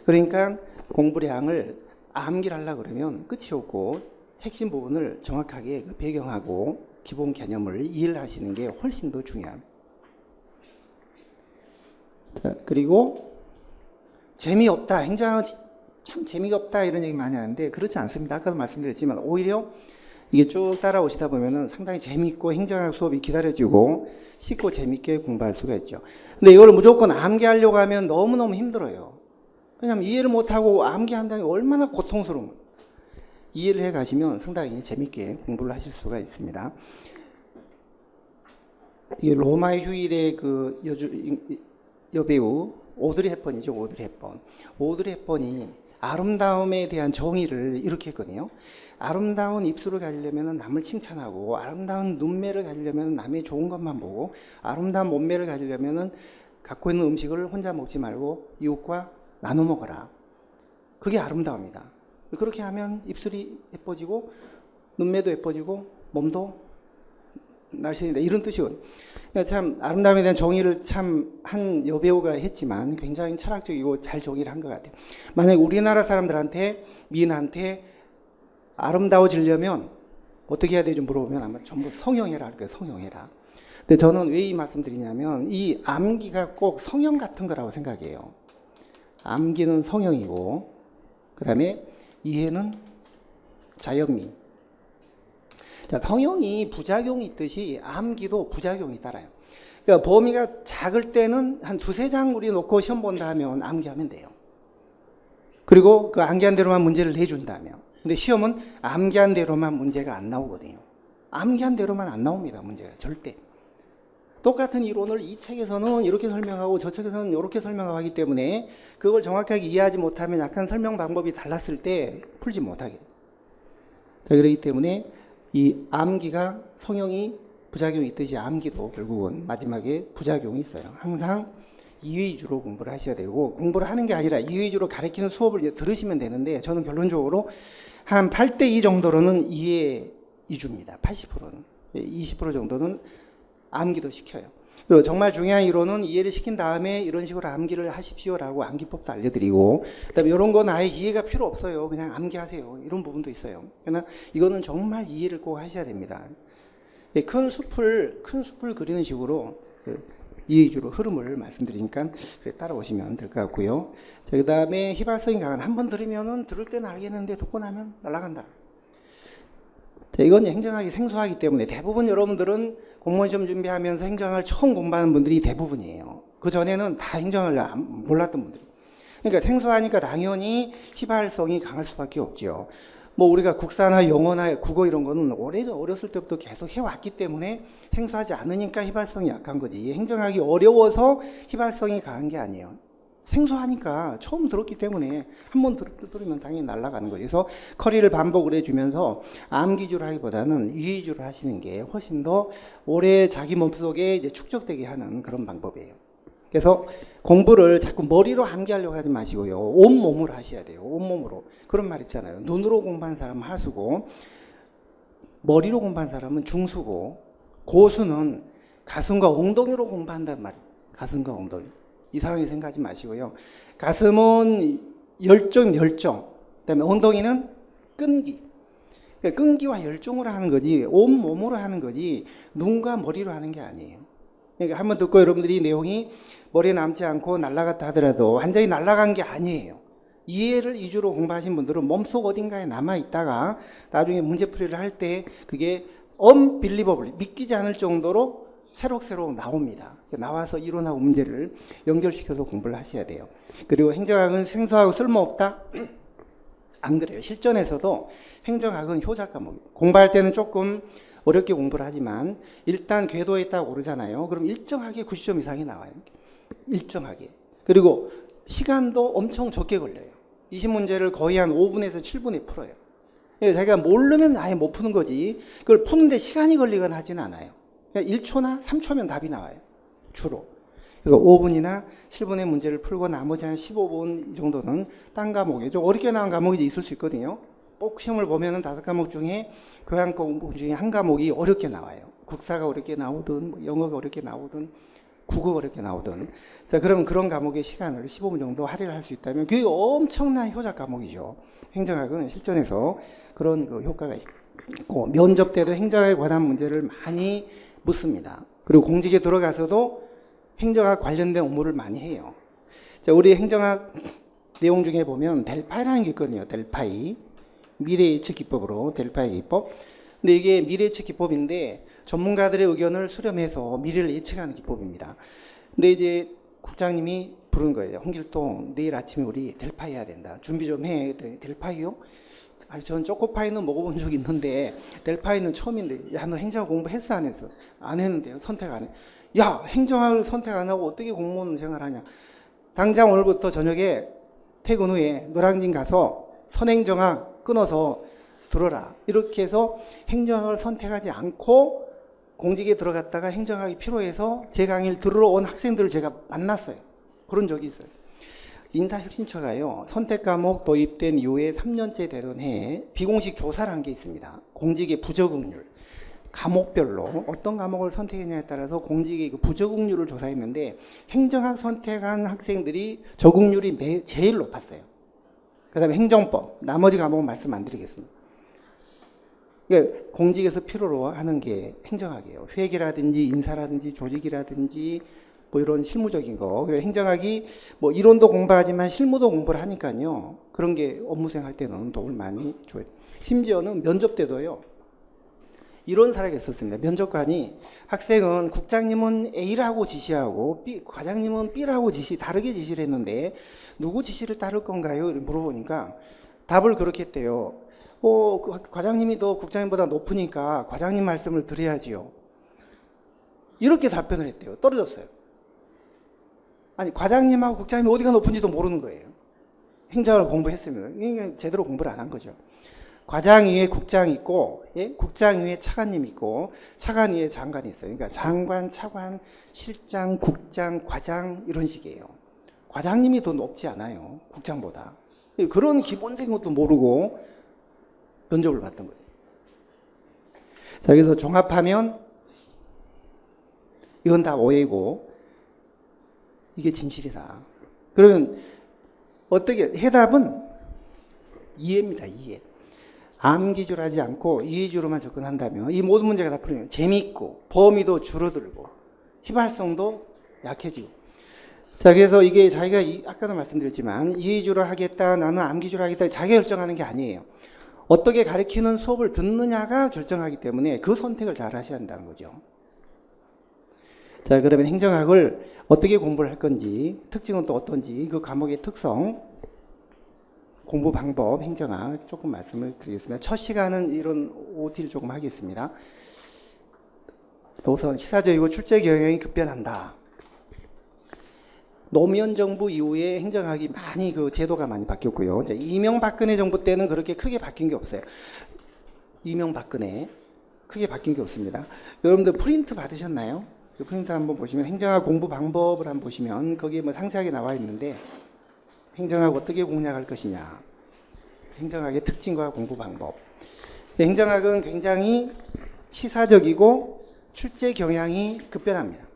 그러니까 공부량을 암기를 하려고 그러면 끝이 없고 핵심 부분을 정확하게 그 배경하고 기본 개념을 이해를 하시는 게 훨씬 더 중요합니다. 자, 그리고 재미없다, 행정학은 참 재미가 없다 이런 얘기 많이 하는데 그렇지 않습니다. 아까도 말씀드렸지만 오히려 이게 쭉 따라오시다 보면은 상당히 재미있고 행정학 수업이 기다려지고 쉽고 재미있게 공부할 수가 있죠. 근데 이걸 무조건 암기하려고 하면 너무너무 힘들어요. 왜냐하면 이해를 못하고 암기한다는 게 얼마나 고통스러운, 이해를 해 가시면 상당히 재미있게 공부를 하실 수가 있습니다. 이게 로마의 휴일의 그 여배우 오드리 헵번이죠. 오드리 헵번이 아름다움에 대한 정의를 이렇게 했거든요. 아름다운 입술을 가지려면 남을 칭찬하고, 아름다운 눈매를 가지려면 남의 좋은 것만 보고, 아름다운 몸매를 가지려면 갖고 있는 음식을 혼자 먹지 말고 이웃과 나눠 먹어라. 그게 아름다움이다. 그렇게 하면 입술이 예뻐지고 눈매도 예뻐지고 몸도 날씬이다, 이런 뜻이거든요. 참 아름다움에 대한 정의를 참 한 여배우가 했지만 굉장히 철학적이고 잘 정의를 한 것 같아요. 만약에 우리나라 사람들한테, 미인한테 아름다워지려면 어떻게 해야 되지 물어보면 아마 전부 성형해라 할 거예요. 성형해라. 근데 저는 왜 이 말씀 드리냐면 이 암기가 꼭 성형 같은 거라고 생각해요. 암기는 성형이고 그 다음에 이해는 자연미. 자, 성형이 부작용이 있듯이 암기도 부작용이 따라요. 그러니까 범위가 작을 때는 한 두세 장 우리 놓고 시험 본다 하면 암기하면 돼요. 그리고 그 암기한 대로만 문제를 내준다면. 근데 시험은 암기한 대로만 문제가 안 나오거든요. 암기한 대로만 안 나옵니다. 문제가 절대. 똑같은 이론을 이 책에서는 이렇게 설명하고 저 책에서는 이렇게 설명하고 하기 때문에 그걸 정확하게 이해하지 못하면 약간 설명 방법이 달랐을 때 풀지 못하게 돼요. 자, 그렇기 때문에 이 암기가 성형이 부작용이 있듯이 암기도 결국은 마지막에 부작용이 있어요. 항상 이해 위주로 공부를 하셔야 되고, 공부를 하는 게 아니라 이해 위주로 가르치는 수업을 이제 들으시면 되는데, 저는 결론적으로 한 8대2 정도로는 이해 위주입니다. 80%는. 20% 정도는 암기도 시켜요. 그리고 정말 중요한 이론은 이해를 시킨 다음에 이런 식으로 암기를 하십시오라고 암기법도 알려드리고, 그다음에 이런 건 아예 이해가 필요 없어요. 그냥 암기하세요. 이런 부분도 있어요. 그러나 이거는 정말 이해를 꼭 하셔야 됩니다. 큰 숲을 그리는 식으로 이해 위주로 흐름을 말씀드리니까 따라오시면 될 것 같고요. 자, 그 다음에 휘발성이 강한, 한번 들으면은 들을 때는 알겠는데 듣고 나면 날아간다. 자, 이건 행정학이 생소하기 때문에 대부분 여러분들은 공무원 시험 준비하면서 행정학을 처음 공부하는 분들이 대부분이에요. 그 전에는 다 행정학을 몰랐던 분들. 그러니까 생소하니까 당연히 휘발성이 강할 수밖에 없죠. 뭐 우리가 국사나 영어나 국어 이런 거는 어렸을 때부터 계속 해왔기 때문에 생소하지 않으니까 휘발성이 약한 거지. 행정학이 어려워서 휘발성이 강한 게 아니에요. 생소하니까 처음 들었기 때문에 한 번 들으면 당연히 날아가는 거예요. 그래서 커리를 반복을 해주면서 암기주로 하기보다는 이해주로 하시는 게 훨씬 더 오래 자기 몸속에 이제 축적되게 하는 그런 방법이에요. 그래서 공부를 자꾸 머리로 암기하려고 하지 마시고요. 온몸으로 하셔야 돼요. 온몸으로. 그런 말 있잖아요. 눈으로 공부한 사람은 하수고, 머리로 공부한 사람은 중수고, 고수는 가슴과 엉덩이로 공부한다는 말이에요. 가슴과 엉덩이. 이상하게 생각하지 마시고요. 가슴은 열정. 그다음에 엉덩이는 끈기. 그러니까 끈기와 열정으로 하는 거지, 온몸으로 하는 거지, 눈과 머리로 하는 게 아니에요. 그러니까 한번 듣고 여러분들이 내용이 머리에 남지 않고 날아갔다 하더라도 완전히 날아간 게 아니에요. 이해를 위주로 공부하신 분들은 몸속 어딘가에 남아있다가 나중에 문제풀이를 할 때 그게 unbelievable, 믿기지 않을 정도로 새록새록 나옵니다. 나와서 이론하고 문제를 연결시켜서 공부를 하셔야 돼요. 그리고 행정학은 생소하고 쓸모없다? 안 그래요. 실전에서도 행정학은 효자 과목이에요. 공부할 때는 조금 어렵게 공부를 하지만 일단 궤도에 딱 오르잖아요. 그럼 일정하게 90점 이상이 나와요. 일정하게. 그리고 시간도 엄청 적게 걸려요. 20문제를 거의 한 5분에서 7분에 풀어요. 자기가 모르면 아예 못 푸는 거지, 그걸 푸는데 시간이 걸리거나 하지는 않아요. 그냥 1초나 3초면 답이 나와요. 주로. 그래서 5분이나 7분의 문제를 풀고 나머지 한 15분 정도는 딴 과목에 좀 어렵게 나온 과목이 있을 수 있거든요. 꼭 시험을 보면은 5과목 중에 교양 공부 중에 한 과목이 어렵게 나와요. 국사가 어렵게 나오든 뭐 영어가 어렵게 나오든 국어 어렵게 나오던. 자, 그러면 그런 과목의 시간을 15분 정도 할애를 할 수 있다면 그게 엄청난 효자 과목이죠. 행정학은 실전에서 그런 그 효과가 있고, 면접 때도 행정학에 관한 문제를 많이 묻습니다. 그리고 공직에 들어가서도 행정학 관련된 업무를 많이 해요. 자, 우리 행정학 내용 중에 보면 델파이라는 게 있거든요. 델파이. 미래 예측 기법으로 델파이 기법. 근데 이게 미래 예측 기법인데 전문가들의 의견을 수렴해서 미래를 예측하는 기법입니다. 근데 이제 국장님이 부른 거예요. 홍길동, 내일 아침에 우리 델파이 해야 된다. 준비 좀 해. 델파이요? 아니, 전 초코파이는 먹어본 적이 있는데 델파이는 처음인데, 야, 너 행정학 공부했어 안 했어? 안 했는데요. 선택 안 해. 야, 행정학을 선택 안 하고 어떻게 공무원 생활하냐? 당장 오늘부터 저녁에 퇴근 후에 노량진 가서 선행정학 끊어서 들어라. 이렇게 해서 행정학을 선택하지 않고 공직에 들어갔다가 행정학이 필요해서 제 강의를 들으러 온 학생들을 제가 만났어요. 그런 적이 있어요. 인사혁신처가요, 선택 과목 도입된 이후에 3년째 되던 해에 비공식 조사를 한 게 있습니다. 공직의 부적응률. 과목별로 어떤 과목을 선택했냐에 따라서 공직의 그 부적응률을 조사했는데 행정학 선택한 학생들이 적응률이 제일 높았어요. 그 다음에 행정법, 나머지 과목은 말씀 안 드리겠습니다. 그러니까 공직에서 필요로 하는 게 행정학이에요. 회계라든지 인사라든지 조직이라든지 뭐 이런 실무적인 거. 그래서 행정학이 뭐 이론도 공부하지만 실무도 공부를 하니까요. 그런 게 업무생 할 때는 도움을 많이 줘요. 심지어는 면접 때도요. 이런 사례가 있었습니다. 면접관이 학생은 국장님은 A라고 지시하고 과장님은 B라고 다르게 지시를 했는데 누구 지시를 따를 건가요? 물어보니까 답을 그렇게 했대요. 과장님이 더 국장님보다 높으니까 과장님 말씀을 드려야지요. 이렇게 답변을 했대요. 떨어졌어요. 아니, 과장님하고 국장님이 어디가 높은지도 모르는 거예요. 행정을 공부했으면. 그러니까 제대로 공부를 안 한 거죠. 과장 위에 국장이 있고, 예? 국장 위에 차관님이 있고, 차관 위에 장관이 있어요. 그러니까 장관, 차관, 실장, 국장, 과장 이런 식이에요. 과장님이 더 높지 않아요. 국장보다. 그런 기본적인 것도 모르고 면접을 봤던 거예요. 자, 그래서 종합하면 이건 다 오해고 이게 진실이다. 그러면 어떻게 해답은 이해입니다. 이해. 암기주를 하지 않고 이해주로만 접근한다면 이 모든 문제가 다 풀리면 재미있고 범위도 줄어들고 휘발성도 약해지고. 자, 그래서 이게 자기가 아까도 말씀드렸지만 이해주로 하겠다, 나는 암기주로 하겠다, 자기가 결정하는 게 아니에요. 어떻게 가르치는 수업을 듣느냐가 결정하기 때문에 그 선택을 잘 하셔야 한다는 거죠. 자, 그러면 행정학을 어떻게 공부를 할 건지, 특징은 또 어떤지, 그 과목의 특성, 공부 방법, 행정학 조금 말씀을 드리겠습니다. 첫 시간은 이런 OT를 조금 하겠습니다. 우선 시사적이고 출제 경향이 급변한다. 노무현 정부 이후에 행정학이 많이 그 제도가 많이 바뀌었고요. 이명박근혜 정부 때는 그렇게 크게 바뀐 게 없어요. 이명박근혜 크게 바뀐 게 없습니다. 여러분들 프린트 받으셨나요? 그 프린트 한번 보시면 행정학 공부 방법을 한번 보시면 거기에 뭐 상세하게 나와 있는데 행정학 어떻게 공략할 것이냐, 행정학의 특징과 공부 방법. 행정학은 굉장히 시사적이고 출제 경향이 급변합니다.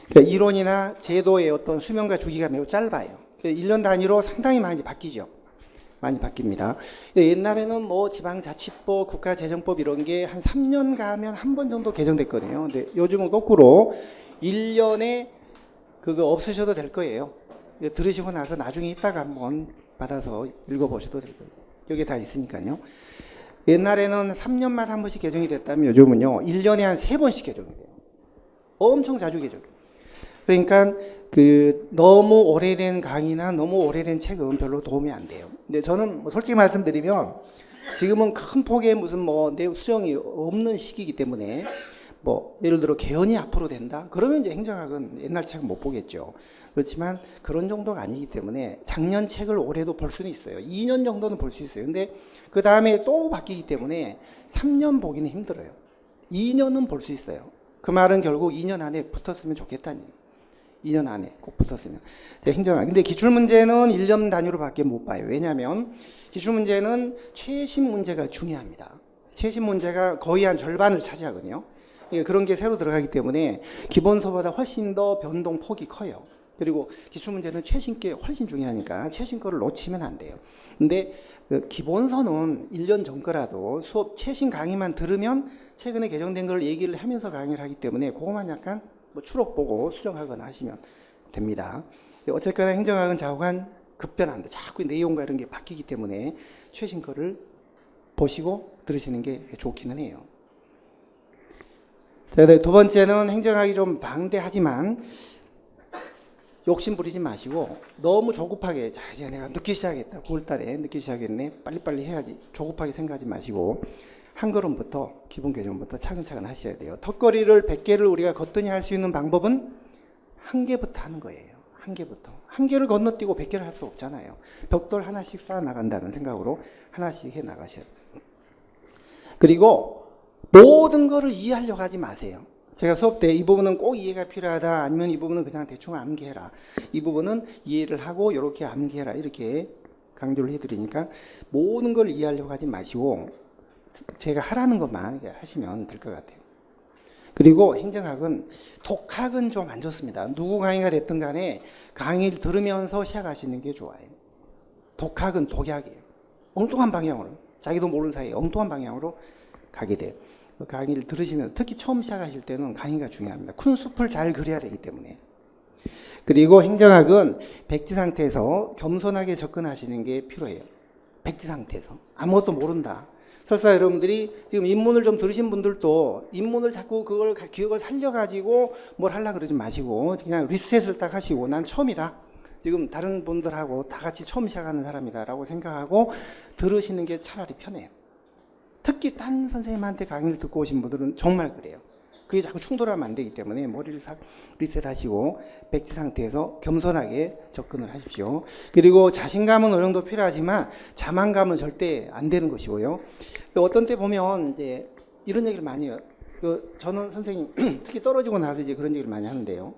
그러니까 이론이나 제도의 어떤 수명과 주기가 매우 짧아요. 1년 단위로 상당히 많이 바뀌죠. 많이 바뀝니다. 옛날에는 뭐 지방자치법, 국가재정법 이런 게 한 3년 가면 한 번 정도 개정됐거든요. 근데 요즘은 거꾸로 1년에 그거 없으셔도 될 거예요. 들으시고 나서 나중에 이따가 한번 받아서 읽어보셔도 될 거예요. 여기 다 있으니까요. 옛날에는 3년마다 한 번씩 개정이 됐다면 요즘은요 1년에 한 3번씩 개정이 돼요. 엄청 자주 개정. 그러니까 그 너무 오래된 강의나 너무 오래된 책은 별로 도움이 안 돼요. 근데 저는 뭐 솔직히 말씀드리면 지금은 큰 폭의 무슨 뭐 내용 수정이 없는 시기이기 때문에 뭐 예를 들어 개헌이 앞으로 된다? 그러면 이제 행정학은 옛날 책은 못 보겠죠. 그렇지만 그런 정도가 아니기 때문에 작년 책을 올해도 볼 수는 있어요. 2년 정도는 볼 수 있어요. 근데 그 다음에 또 바뀌기 때문에 3년 보기는 힘들어요. 2년은 볼 수 있어요. 그 말은 결국 2년 안에 붙었으면 좋겠다는 얘기예요. 2년 안에 꼭 붙었으면. 행정학. 근데 기출문제는 1년 단위로밖에 못 봐요. 왜냐하면 기출문제는 최신 문제가 중요합니다. 최신 문제가 거의 한 절반을 차지하거든요. 예, 그런 게 새로 들어가기 때문에 기본서보다 훨씬 더 변동폭이 커요. 그리고 기출문제는 최신 게 훨씬 중요하니까 최신 거를 놓치면 안 돼요. 근데 그 기본서는 1년 전 거라도 수업 최신 강의만 들으면 최근에 개정된 걸 얘기를 하면서 강의를 하기 때문에 그것만 약간 뭐 추록 보고 수정하거나 하시면 됩니다. 어쨌거나 행정학은 좌우간 급변한다. 자꾸 내용과 이런 게 바뀌기 때문에 최신 거를 보시고 들으시는 게 좋기는 해요. 두 번째는 행정학이 좀 방대하지만 욕심 부리지 마시고 너무 조급하게 자 이제 내가 늦게 시작했다. 9월달에 늦게 시작했네. 빨리빨리 해야지. 조급하게 생각하지 마시고 한 걸음부터 기본 개념부터 차근차근 하셔야 돼요. 턱걸이를 100개를 우리가 걷더니 할 수 있는 방법은 한 개부터 하는 거예요. 한 개부터. 한 개를 건너뛰고 100개를 할 수 없잖아요. 벽돌 하나씩 쌓아 나간다는 생각으로 하나씩 해 나가셔야 돼요. 그리고 모든 거를 이해하려고 하지 마세요. 제가 수업 때 이 부분은 꼭 이해가 필요하다, 아니면 이 부분은 그냥 대충 암기해라, 이 부분은 이해를 하고 이렇게 암기해라, 이렇게 강조를 해드리니까 모든 걸 이해하려고 하지 마시고 제가 하라는 것만 하시면 될 것 같아요. 그리고 행정학은 독학은 좀 안 좋습니다. 누구 강의가 됐든 간에 강의를 들으면서 시작하시는 게 좋아요. 독학은 독약이에요. 엉뚱한 방향으로, 자기도 모르는 사이에 엉뚱한 방향으로 가게 돼요. 강의를 들으시면서 특히 처음 시작하실 때는 강의가 중요합니다. 큰 숲을 잘 그려야 되기 때문에. 그리고 행정학은 백지 상태에서 겸손하게 접근하시는 게 필요해요. 백지 상태에서. 아무것도 모른다. 설사 여러분들이 지금 입문을 좀 들으신 분들도 입문을 자꾸 그걸 기억을 살려가지고 뭘 하려고 그러지 마시고 그냥 리셋을 딱 하시고 난 처음이다. 지금 다른 분들하고 다 같이 처음 시작하는 사람이다 라고 생각하고 들으시는 게 차라리 편해요. 특히 딴 선생님한테 강의를 듣고 오신 분들은 정말 그래요. 그게 자꾸 충돌하면 안 되기 때문에 머리를 싹 리셋하시고 백지 상태에서 겸손하게 접근을 하십시오. 그리고 자신감은 어느 정도 필요하지만 자만감은 절대 안 되는 것이고요. 어떤 때 보면 이제 이런 얘기를 많이 해요. 저는 선생님 특히 떨어지고 나서 이제 그런 얘기를 많이 하는데요.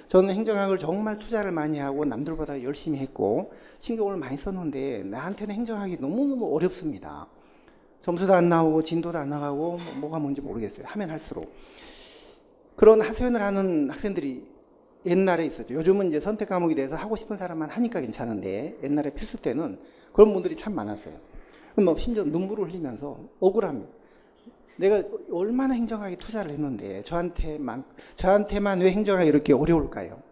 저는 행정학을 정말 투자를 많이 하고 남들보다 열심히 했고 신경을 많이 썼는데 나한테는 행정학이 너무너무 어렵습니다. 점수도 안 나오고 진도도 안 나가고 뭐가 뭔지 모르겠어요. 하면 할수록. 그런 하소연을 하는 학생들이 옛날에 있었죠. 요즘은 이제 선택 과목이 돼서 하고 싶은 사람만 하니까 괜찮은데 옛날에 필수 때는 그런 분들이 참 많았어요. 뭐 심지어 눈물을 흘리면서 억울합니다. 내가 얼마나 행정학에 투자를 했는데 저한테만 왜 행정학이 이렇게 어려울까요?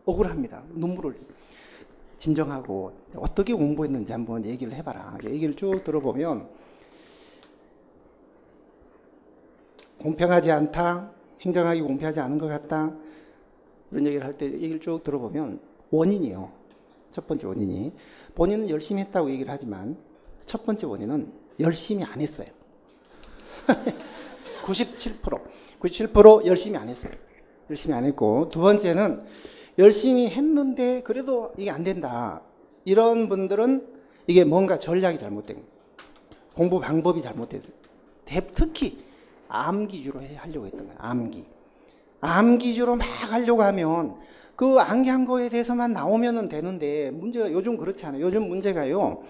억울합니다. 눈물을 진정하고 어떻게 공부했는지 한번 얘기를 해봐라. 얘기를 쭉 들어보면 공평하지 않다, 행정학이 공평하지 않은 것 같다, 이런 얘기를 할 때 얘기를 쭉 들어보면 원인이요. 첫 번째 원인이 본인은 열심히 했다고 얘기를 하지만 첫 번째 원인은 열심히 안 했어요. 97% 열심히 안 했어요. 열심히 안 했고, 두 번째는 열심히 했는데 그래도 이게 안 된다. 이런 분들은 이게 뭔가 전략이 잘못된 거예요. 공부 방법이 잘못됐어요. 특히 암기주로 하려고 했던 거예요. 암기주로 막 하려고 하면 그 암기한 거에 대해서만 나오면 되는데 문제가 요즘 그렇지 않아요. 요즘 문제가요.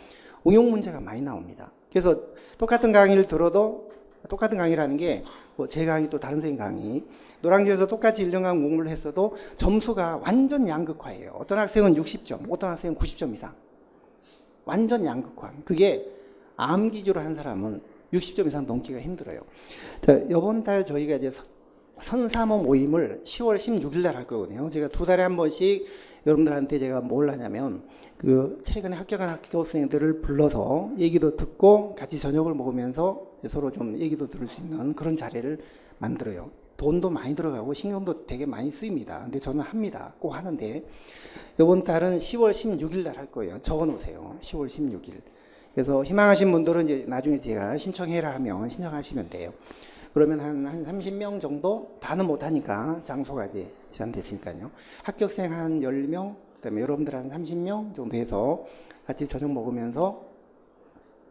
응용 문제가 많이 나옵니다. 그래서 똑같은 강의를 들어도 똑같은 강의라는 게 뭐 제 강의 또 다른 선생님 강의 노량진에서 똑같이 1년간 공부를 했어도 점수가 완전 양극화예요. 어떤 학생은 60점, 어떤 학생은 90점 이상. 완전 양극화. 그게 암기주로 한 사람은 60점 이상 넘기가 힘들어요. 자, 이번 달 저희가 이제 선사모 모임을 10월 16일 날 할 거거든요. 제가 2달에 한 번씩 여러분들한테 제가 뭘 하냐면 그 최근에 합격한 학교생들을 불러서 얘기도 듣고 같이 저녁을 먹으면서 서로 좀 얘기도 들을 수 있는 그런 자리를 만들어요. 돈도 많이 들어가고 신경도 되게 많이 쓰입니다. 근데 저는 합니다. 꼭 하는데 이번 달은 10월 16일 날 할 거예요. 적어 놓으세요. 10월 16일. 그래서 희망하신 분들은 이제 나중에 제가 신청해라 하면 신청하시면 돼요. 그러면 한 30명 정도 다는 못하니까 장소가 이제 제한됐으니까요. 합격생 한 10명, 그다음에 여러분들 한 30명 정도 해서 같이 저녁 먹으면서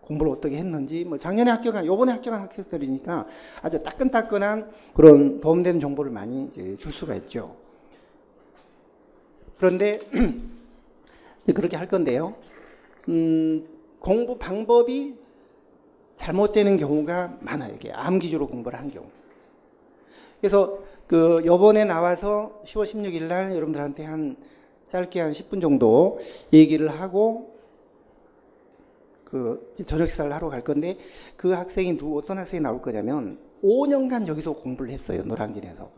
공부를 어떻게 했는지, 뭐 작년에 요번에 합격한 학생들이니까 아주 따끈따끈한 그런 도움되는 정보를 많이 이제 줄 수가 있죠. 그런데 그렇게 할 건데요. 공부 방법이 잘못되는 경우가 많아요. 이게 암기주로 공부를 한 경우. 그래서 그 요번에 나와서 10월 16일 날 여러분들한테 짧게 한 10분 정도 얘기를 하고 그 저녁 식사를 하러 갈 건데, 그 학생이 어떤 학생이 나올 거냐면 5년간 여기서 공부를 했어요. 노량진에서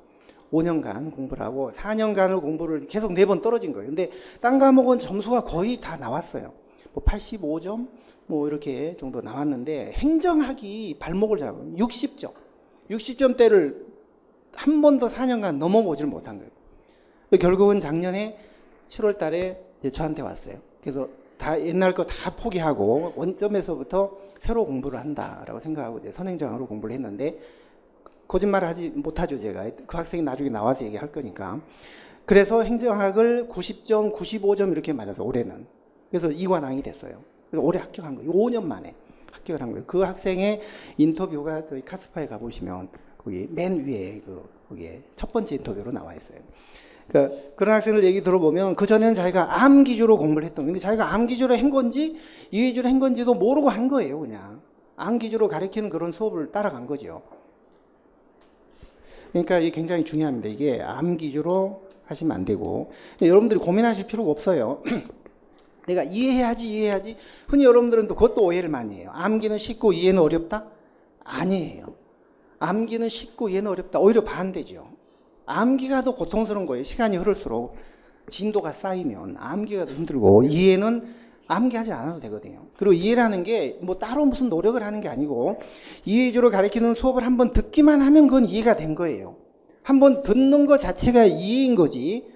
5년간 공부를 하고 4년간을 공부를 계속 4번 떨어진 거예요. 근데 딴 과목은 점수가 거의 다 나왔어요. 뭐 85점 뭐 이렇게 정도 나왔는데 행정학이 발목을 잡으면 60점 60점대를 한 번도 4년간 넘어보질 못한 거예요. 결국은 작년에 7월 달에 저한테 왔어요. 그래서 다 옛날 거 다 포기하고 원점에서부터 새로 공부를 한다라고 생각하고 이제 선행정학으로 공부를 했는데, 거짓말을 하지 못하죠. 제가 그 학생이 나중에 나와서 얘기할 거니까. 그래서 행정학을 90점 95점 이렇게 맞아서 올해는 그래서 이관왕이 됐어요. 그래서 올해 합격한 거예요. 5년 만에 합격을 한 거예요. 그 학생의 인터뷰가 저희 카스파에 가보시면 거기 맨 위에 거기에 첫 번째 인터뷰로 나와 있어요. 그러니까 그런 학생들 얘기 들어보면 그전에는 자기가 암 기주로 공부를 했던, 근데 자기가 암 기주로 한 건지 이 기주로 한 건지도 모르고 한 거예요. 그냥 암 기주로 가르치는 그런 수업을 따라간 거죠. 그러니까 이게 굉장히 중요합니다. 이게 암 기주로 하시면 안 되고, 여러분들이 고민하실 필요가 없어요. 내가 이해해야지. 흔히 여러분들은 또 그것도 오해를 많이 해요. 암기는 쉽고 이해는 어렵다? 아니에요. 암기는 쉽고 이해는 어렵다. 오히려 반대죠. 암기가 더 고통스러운 거예요. 시간이 흐를수록 진도가 쌓이면 암기가 더 힘들고, 이해는 암기하지 않아도 되거든요. 그리고 이해라는 게 뭐 따로 무슨 노력을 하는 게 아니고, 이해 위주로 가르치는 수업을 한번 듣기만 하면 그건 이해가 된 거예요. 한번 듣는 것 자체가 이해인 거지,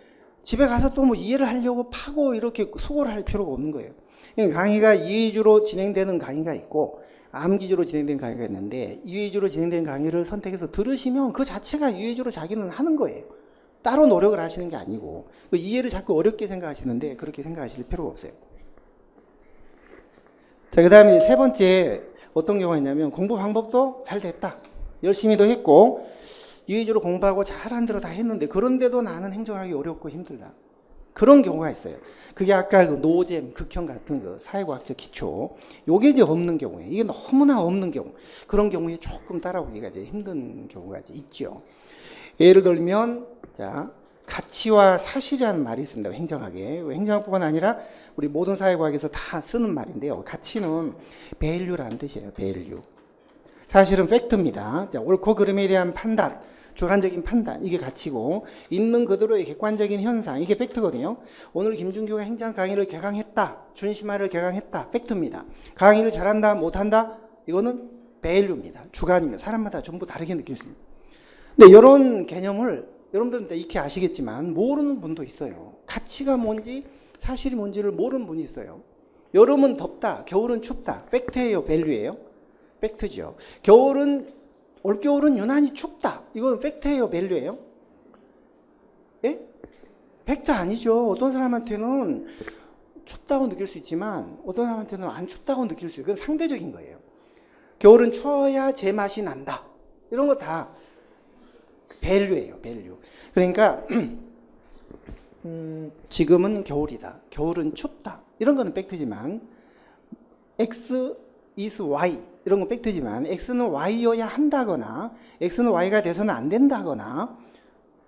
집에 가서 또 뭐 이해를 하려고 파고 이렇게 수고를 할 필요가 없는 거예요. 그러니까 강의가 이해 위주로 진행되는 강의가 있고 암 위주로 진행되는 강의가 있는데, 이해 위주로 진행되는 강의를 선택해서 들으시면 그 자체가 이해 위주로 자기는 하는 거예요. 따로 노력을 하시는 게 아니고. 이해를 자꾸 어렵게 생각하시는데 그렇게 생각하실 필요가 없어요. 자, 그 다음에 세 번째 어떤 경우가 있냐면, 공부 방법도 잘 됐다, 열심히도 했고 이해 위주로 공부하고 잘한 대로 다 했는데 그런데도 나는 행정하기 어렵고 힘들다, 그런 경우가 있어요. 그게 아까 그 노잼, 극형 같은 그 사회과학적 기초, 요게 이제 없는 경우에, 이게 너무나 없는 경우, 그런 경우에 조금 따라오기가 이제 힘든 경우가 이제 있죠. 예를 들면, 자, 가치와 사실이라는 말이 있습니다. 행정학에. 행정학뿐만 아니라 우리 모든 사회과학에서 다 쓰는 말인데요. 가치는 밸류라는 뜻이에요. 밸류. 사실은 팩트입니다. 자, 옳고 그름에 대한 판단, 주관적인 판단, 이게 가치고, 있는 그대로의 객관적인 현상, 이게 팩트거든요. 오늘 김준규가 행정 강의를 개강했다, 준심화를 개강했다, 팩트입니다. 강의를 잘한다, 못한다, 이거는 밸류입니다. 주관입니다. 사람마다 전부 다르게 느낄 수 있습니다. 근데 이런 개념을 여러분들은 다 익히 아시겠지만 모르는 분도 있어요. 가치가 뭔지 사실이 뭔지를 모르는 분이 있어요. 여름은 덥다, 겨울은 춥다, 팩트예요, 밸류예요? 팩트죠. 올겨울은 유난히 춥다, 이건 팩트예요, 밸류예요? 예? 팩트 아니죠. 어떤 사람한테는 춥다고 느낄 수 있지만 어떤 사람한테는 안 춥다고 느낄 수 있어요. 그건 상대적인 거예요. 겨울은 추워야 제맛이 난다, 이런 거 다 밸류예요, 밸류. 그러니까 지금은 겨울이다, 겨울은 춥다, 이런 거는 팩트지만, X is Y, 이런 건 팩트지만 X는 Y여야 한다거나 X는 Y가 돼서는 안 된다거나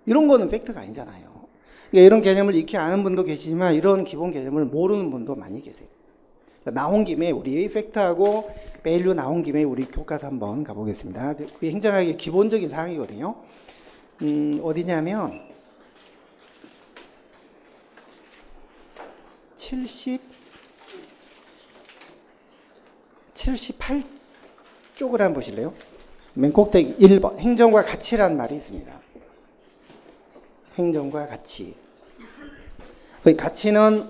이런 거는 팩트가 아니잖아요. 그러니까 이런 개념을 익히 아는 분도 계시지만 이런 기본 개념을 모르는 분도 많이 계세요. 나온 김에 우리 팩트하고 밸류 나온 김에 우리 교과서 한번 가보겠습니다. 그게 행정학의 기본적인 사항이거든요. 어디냐면 78쪽을 한번 보실래요? 맨 꼭대기 1번, 행정과 가치라는 말이 있습니다. 행정과 가치. 가치는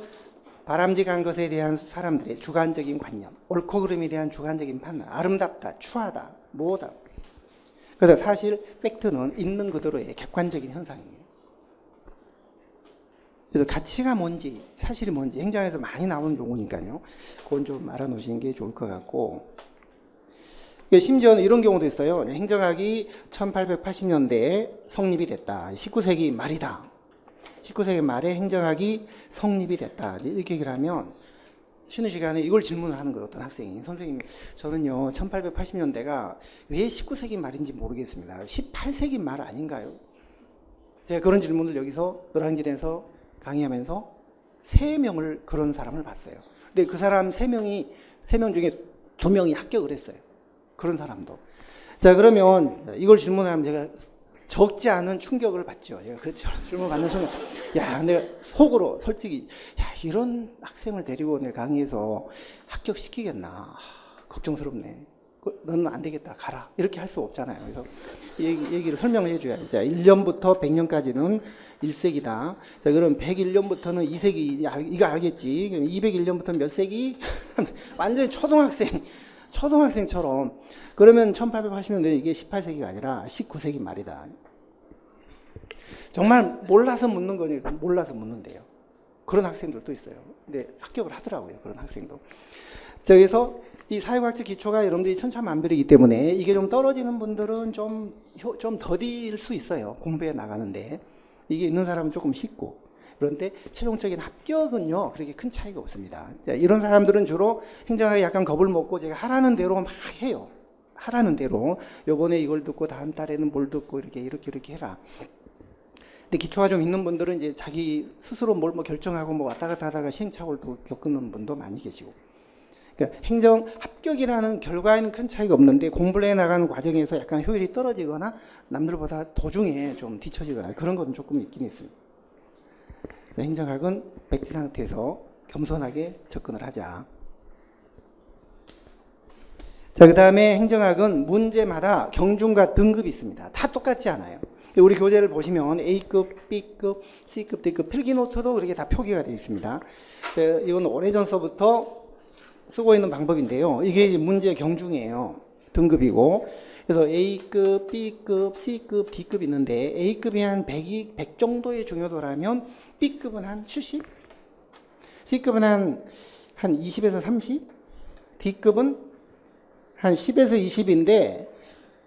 바람직한 것에 대한 사람들의 주관적인 관념, 옳고 그름에 대한 주관적인 판단, 아름답다, 추하다, 뭐다. 그래서 사실 팩트는 있는 그대로의 객관적인 현상입니다. 그래서 가치가 뭔지, 사실이 뭔지 행정에서 많이 나오는 용어니까요. 그건 좀 알아놓으시는 게 좋을 것 같고, 심지어는 이런 경우도 있어요. 행정학이 1880년대에 성립이 됐다, 19세기 말이다, 19세기 말에 행정학이 성립이 됐다, 이렇게 얘기를 하면 쉬는 시간에 이걸 질문을 하는 거예요. 어떤 학생이. 선생님, 저는요 1880년대가 왜 19세기 말인지 모르겠습니다. 18세기 말 아닌가요? 제가 그런 질문을 여기서 노량진에서 강의하면서 3명을 그런 사람을 봤어요. 근데 그 사람 3명 중에 2명이 합격을 했어요. 그런 사람도. 자, 그러면 이걸 질문하면 제가 적지 않은 충격을 받죠. 그 질문 받는 순간, 야, 내가 속으로 솔직히, 야, 이런 학생을 데리고 내 강의에서 합격시키겠나. 걱정스럽네. 너는 안 되겠다. 가라. 이렇게 할 수 없잖아요. 그래서 얘기를 설명을 해줘야. 자, 1년부터 100년까지는 1세기다. 자, 그럼 101년부터는 2세기. 이거 알겠지? 그럼 201년부터는 몇 세기? 완전히 초등학생처럼. 그러면 1880년대 이게 18세기가 아니라 19세기 말이다. 정말 몰라서 묻는 거니까 몰라서 묻는데요. 그런 학생들도 있어요. 근데 합격을 하더라고요. 그런 학생도. 자, 그래서 이 사회과학적 기초가 여러분들이 천차만별이기 때문에 이게 좀 떨어지는 분들은 좀 더딜 수 있어요. 공부해 나가는데. 이게 있는 사람은 조금 쉽고. 그런데 최종적인 합격은요, 그렇게 큰 차이가 없습니다. 자, 이런 사람들은 주로 행정학에 약간 겁을 먹고 제가 하라는 대로 막 해요. 하라는 대로. 요번에 이걸 듣고 다음 달에는 뭘 듣고 이렇게 해라. 근데 기초가 좀 있는 분들은 이제 자기 스스로 뭘 결정하고 왔다 갔다 하다가 시행착오를 겪는 분도 많이 계시고. 그러니까 행정 합격이라는 결과에는 큰 차이가 없는데 공부를 해 나가는 과정에서 약간 효율이 떨어지거나 남들보다 도중에 좀 뒤처지거나 그런 건 조금 있긴 있습니다. 행정학은 백지 상태에서 겸손하게 접근을 하자. 자, 그 다음에 행정학은 문제마다 경중과 등급이 있습니다. 다 똑같지 않아요. 우리 교재를 보시면 A급, B급, C급, D급 필기노트도 그렇게 다 표기가 되어 있습니다. 이건 오래전서부터 쓰고 있는 방법인데요. 이게 이제 문제 경중이에요. 등급이고. 그래서 A급, B급, C급, D급 있는데 A급이 한 100 정도의 중요도라면 B급은 한 70? C급은 한 20에서 30? D급은 한 10에서 20인데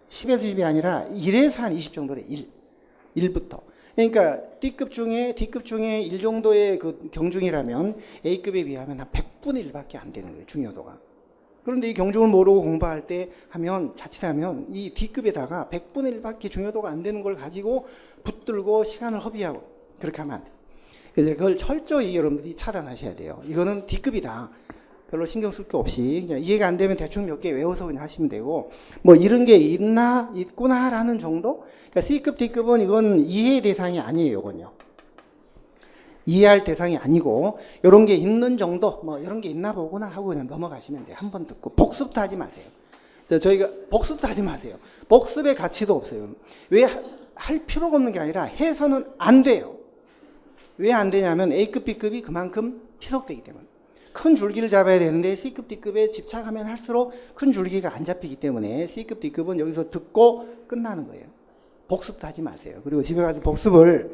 10에서 20이 아니라 1에서 한 20 정도 돼. 1부터. 그러니까 D급 중에 1 정도의 그 경중이라면 A급에 비하면 한 100분의 1밖에 안 되는 거예요. 중요도가. 그런데 이 경중을 모르고 공부할 때 자칫하면 이 D급에다가 100분의 1밖에 중요도가 안 되는 걸 가지고 붙들고 시간을 허비하고 그렇게 하면 안 돼요. 그래서 그걸 철저히 여러분들이 차단하셔야 돼요. 이거는 D급이다. 별로 신경 쓸 게 없이 그냥 이해가 안 되면 대충 몇 개 외워서 그냥 하시면 되고 이런 게 있구나라는 정도? 그러니까 C급, D급은 이건 이해 대상이 아니에요. 이건요. 이해할 대상이 아니고 이런 게 있는 정도 이런 게 있나 보구나 하고 그냥 넘어가시면 돼요. 한 번 듣고 복습도 하지 마세요. 저희가 복습도 하지 마세요. 복습의 가치도 없어요. 왜 할 필요가 없는 게 아니라 해서는 안 돼요. 왜 안 되냐면 A급, B급이 그만큼 희석되기 때문에. 큰 줄기를 잡아야 되는데 C급, D급에 집착하면 할수록 큰 줄기가 안 잡히기 때문에 C급, D급은 여기서 듣고 끝나는 거예요. 복습도 하지 마세요. 그리고 집에 가서 복습을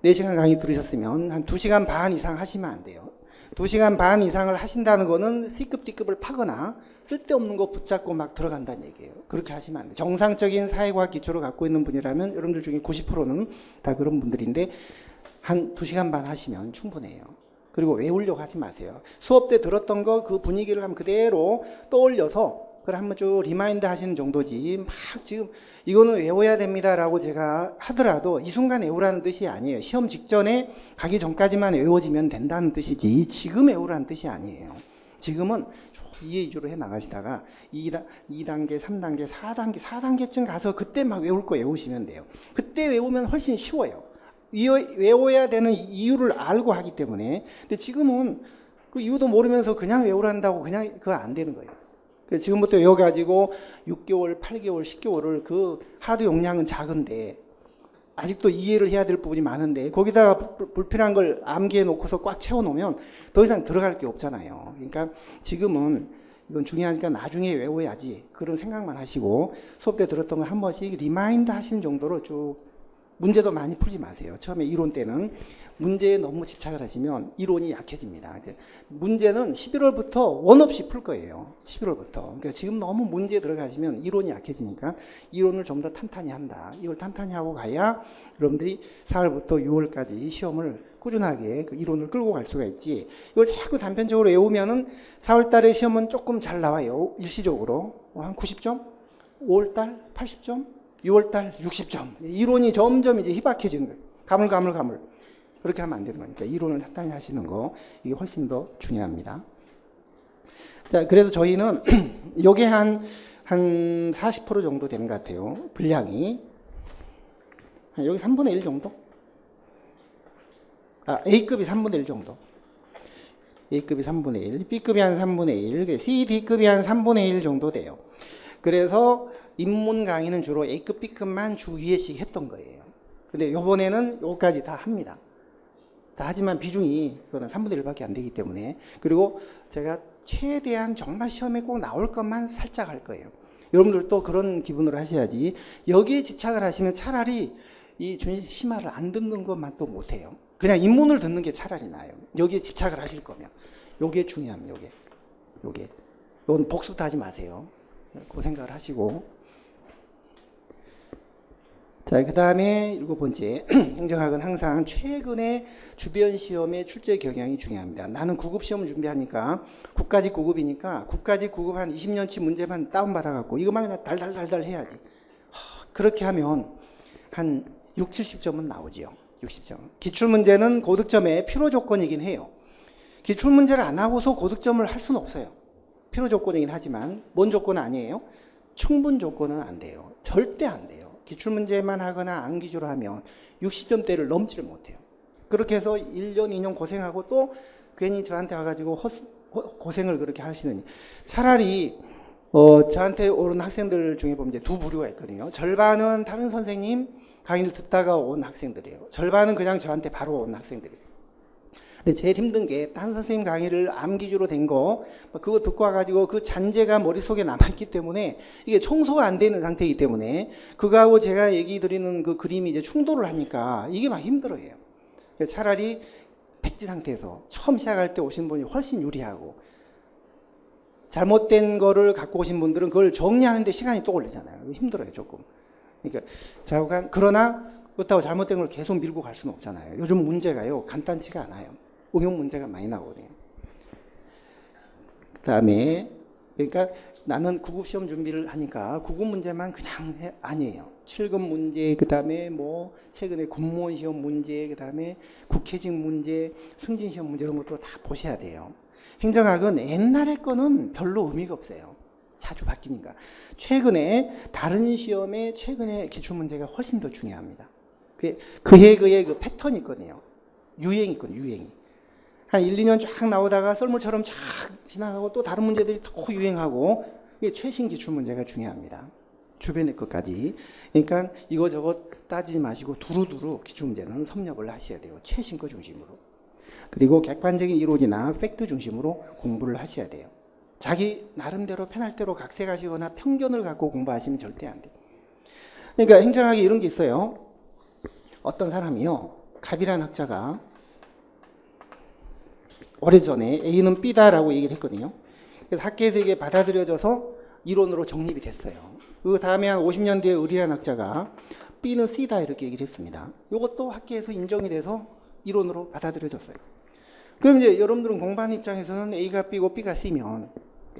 4시간 강의 들으셨으면 한 2시간 반 이상 하시면 안 돼요. 2시간 반 이상을 하신다는 거는 C급, D급을 파거나 쓸데없는 거 붙잡고 막 들어간다는 얘기예요. 그렇게 하시면 안 돼요. 정상적인 사회과학 기초를 갖고 있는 분이라면 여러분들 중에 90%는 다 그런 분들인데 한 2시간 반 하시면 충분해요. 그리고 외우려고 하지 마세요. 수업 때 들었던 거 그 분위기를 한번 그대로 떠올려서 그걸 한번 쭉 리마인드 하시는 정도지 막 지금 이거는 외워야 됩니다라고 제가 하더라도 이 순간 외우라는 뜻이 아니에요. 시험 직전에 가기 전까지만 외워지면 된다는 뜻이지 지금 외우라는 뜻이 아니에요. 지금은 이해 위주로 해 나가시다가 2단계, 3단계, 4단계쯤 가서 그때 막 외울 거 외우시면 돼요. 그때 외우면 훨씬 쉬워요. 외워야 되는 이유를 알고 하기 때문에. 근데 지금은 그 이유도 모르면서 그냥 외우란다고 그냥 그거 안 되는 거예요. 그래서 지금부터 외워가지고 6개월, 8개월, 10개월을 그 하드 용량은 작은데 아직도 이해를 해야 될 부분이 많은데 거기다가 불필요한 걸 암기해 놓고서 꽉 채워놓으면 더 이상 들어갈 게 없잖아요. 그러니까 지금은 이건 중요하니까 나중에 외워야지 그런 생각만 하시고 수업 때 들었던 걸 한 번씩 리마인드 하시는 정도로 쭉 문제도 많이 풀지 마세요. 처음에 이론 때는 문제에 너무 집착을 하시면 이론이 약해집니다. 이제 문제는 11월부터 원 없이 풀 거예요. 11월부터. 그러니까 지금 너무 문제에 들어가시면 이론이 약해지니까 이론을 좀 더 탄탄히 한다. 이걸 탄탄히 하고 가야 여러분들이 4월부터 6월까지 시험을 꾸준하게 그 이론을 끌고 갈 수가 있지. 이걸 자꾸 단편적으로 외우면은 4월 달에 시험은 조금 잘 나와요. 일시적으로. 한 90점? 5월 달 80점? 6월 달 60점. 이론이 점점 이제 희박해지는 거예요. 가물. 그렇게 하면 안 되는 거니까 이론을 탄탄히 하시는 거 이게 훨씬 더 중요합니다. 자, 그래서 저희는 요게 한 40% 정도 되는 것 같아요. 분량이. 여기 3분의 1 정도? A급이 3분의 1 정도. A급이 3분의 1, B급이 한 3분의 1, C, D급이 한 3분의 1 정도 돼요. 그래서 입문 강의는 주로 A급, B급만 주 2회씩 했던 거예요. 근데 요번에는 요까지 다 합니다. 다 하지만 비중이 그거는 3분의 1밖에 안 되기 때문에. 그리고 제가 최대한 정말 시험에 꼭 나올 것만 살짝 할 거예요. 여러분들도 그런 기분으로 하셔야지. 여기에 집착을 하시면 차라리 이 심화를 안 듣는 것만 또 못해요. 그냥 입문을 듣는 게 차라리 나아요. 여기에 집착을 하실 거면. 요게 중요합니다. 요게. 이건 복습도 하지 마세요. 그 생각을 하시고. 자, 그 다음에 7번째. 행정학은 항상 최근에 주변 시험의 출제 경향이 중요합니다. 나는 9급 시험을 준비하니까 국가직 9급이니까 국가직 9급 한 20년치 문제만 다운받아갖고 이것만 그냥 달달달달 해야지. 그렇게 하면 한 6, 70점은 나오죠. 60점. 기출문제는 고득점의 필요 조건이긴 해요. 기출문제를 안 하고서 고득점을 할 수는 없어요. 필요 조건이긴 하지만 뭔 조건은 아니에요? 충분 조건은 안 돼요. 절대 안 돼요. 기출문제만 하거나 암기주로 하면 60점대를 넘지를 못해요. 그렇게 해서 1년, 2년 고생하고 또 괜히 저한테 와가지고 고생을 그렇게 하시느니 차라리 저한테 오는 학생들 중에 보면 이제 두 부류가 있거든요. 절반은 다른 선생님 강의를 듣다가 온 학생들이에요. 절반은 그냥 저한테 바로 온 학생들이에요. 근데 제일 힘든 게 딴 선생님 강의를 암기주로 된 거 그거 듣고 와가지고 그 잔재가 머릿속에 남아있기 때문에 이게 청소가 안 되는 상태이기 때문에 그거하고 제가 얘기 드리는 그 그림이 이제 충돌을 하니까 이게 막 힘들어요. 차라리 백지 상태에서 처음 시작할 때 오신 분이 훨씬 유리하고 잘못된 거를 갖고 오신 분들은 그걸 정리하는데 시간이 또 걸리잖아요. 힘들어요 조금. 그러니까 좌우간 그러나 그렇다고 잘못된 걸 계속 밀고 갈 수는 없잖아요. 요즘 문제가요 간단치가 않아요. 응용 문제가 많이 나오거든요. 그 다음에 그러니까 나는 9급 시험 준비를 하니까 9급 문제만 그냥 아니에요. 7급 문제, 그 다음에 뭐 최근에 군무원 시험 문제, 그 다음에 국회직 문제, 승진 시험 문제 이런 것도 다 보셔야 돼요. 행정학은 옛날의 거는 별로 의미가 없어요. 자주 바뀌니까. 최근에 다른 시험에 최근에 기출문제가 훨씬 더 중요합니다. 그해 그 패턴이 있거든요. 유행이 있거든요. 유행이. 한 1, 2년 쫙 나오다가 썰물처럼 쫙 지나가고 또 다른 문제들이 더 유행하고 이게 최신 기출문제가 중요합니다. 주변의 것까지. 그러니까 이거저거 따지지 마시고 두루두루 기출문제는 섭렵을 하셔야 돼요. 최신 거 중심으로. 그리고 객관적인 이론이나 팩트 중심으로 공부를 하셔야 돼요. 자기 나름대로 편할 대로 각색하시거나 편견을 갖고 공부하시면 절대 안 돼요. 그러니까 행정학에 이런 게 있어요. 어떤 사람이요. 갑이라는 학자가 오래전에 A는 B다라고 얘기를 했거든요. 그래서 학계에서 이게 받아들여져서 이론으로 정립이 됐어요. 그 다음에 한 50년 뒤에 의리라는 학자가 B는 C다 이렇게 얘기를 했습니다. 이것도 학계에서 인정이 돼서 이론으로 받아들여졌어요. 그럼 이제 여러분들은 공부하는 입장에서는 A가 B고 B가 C면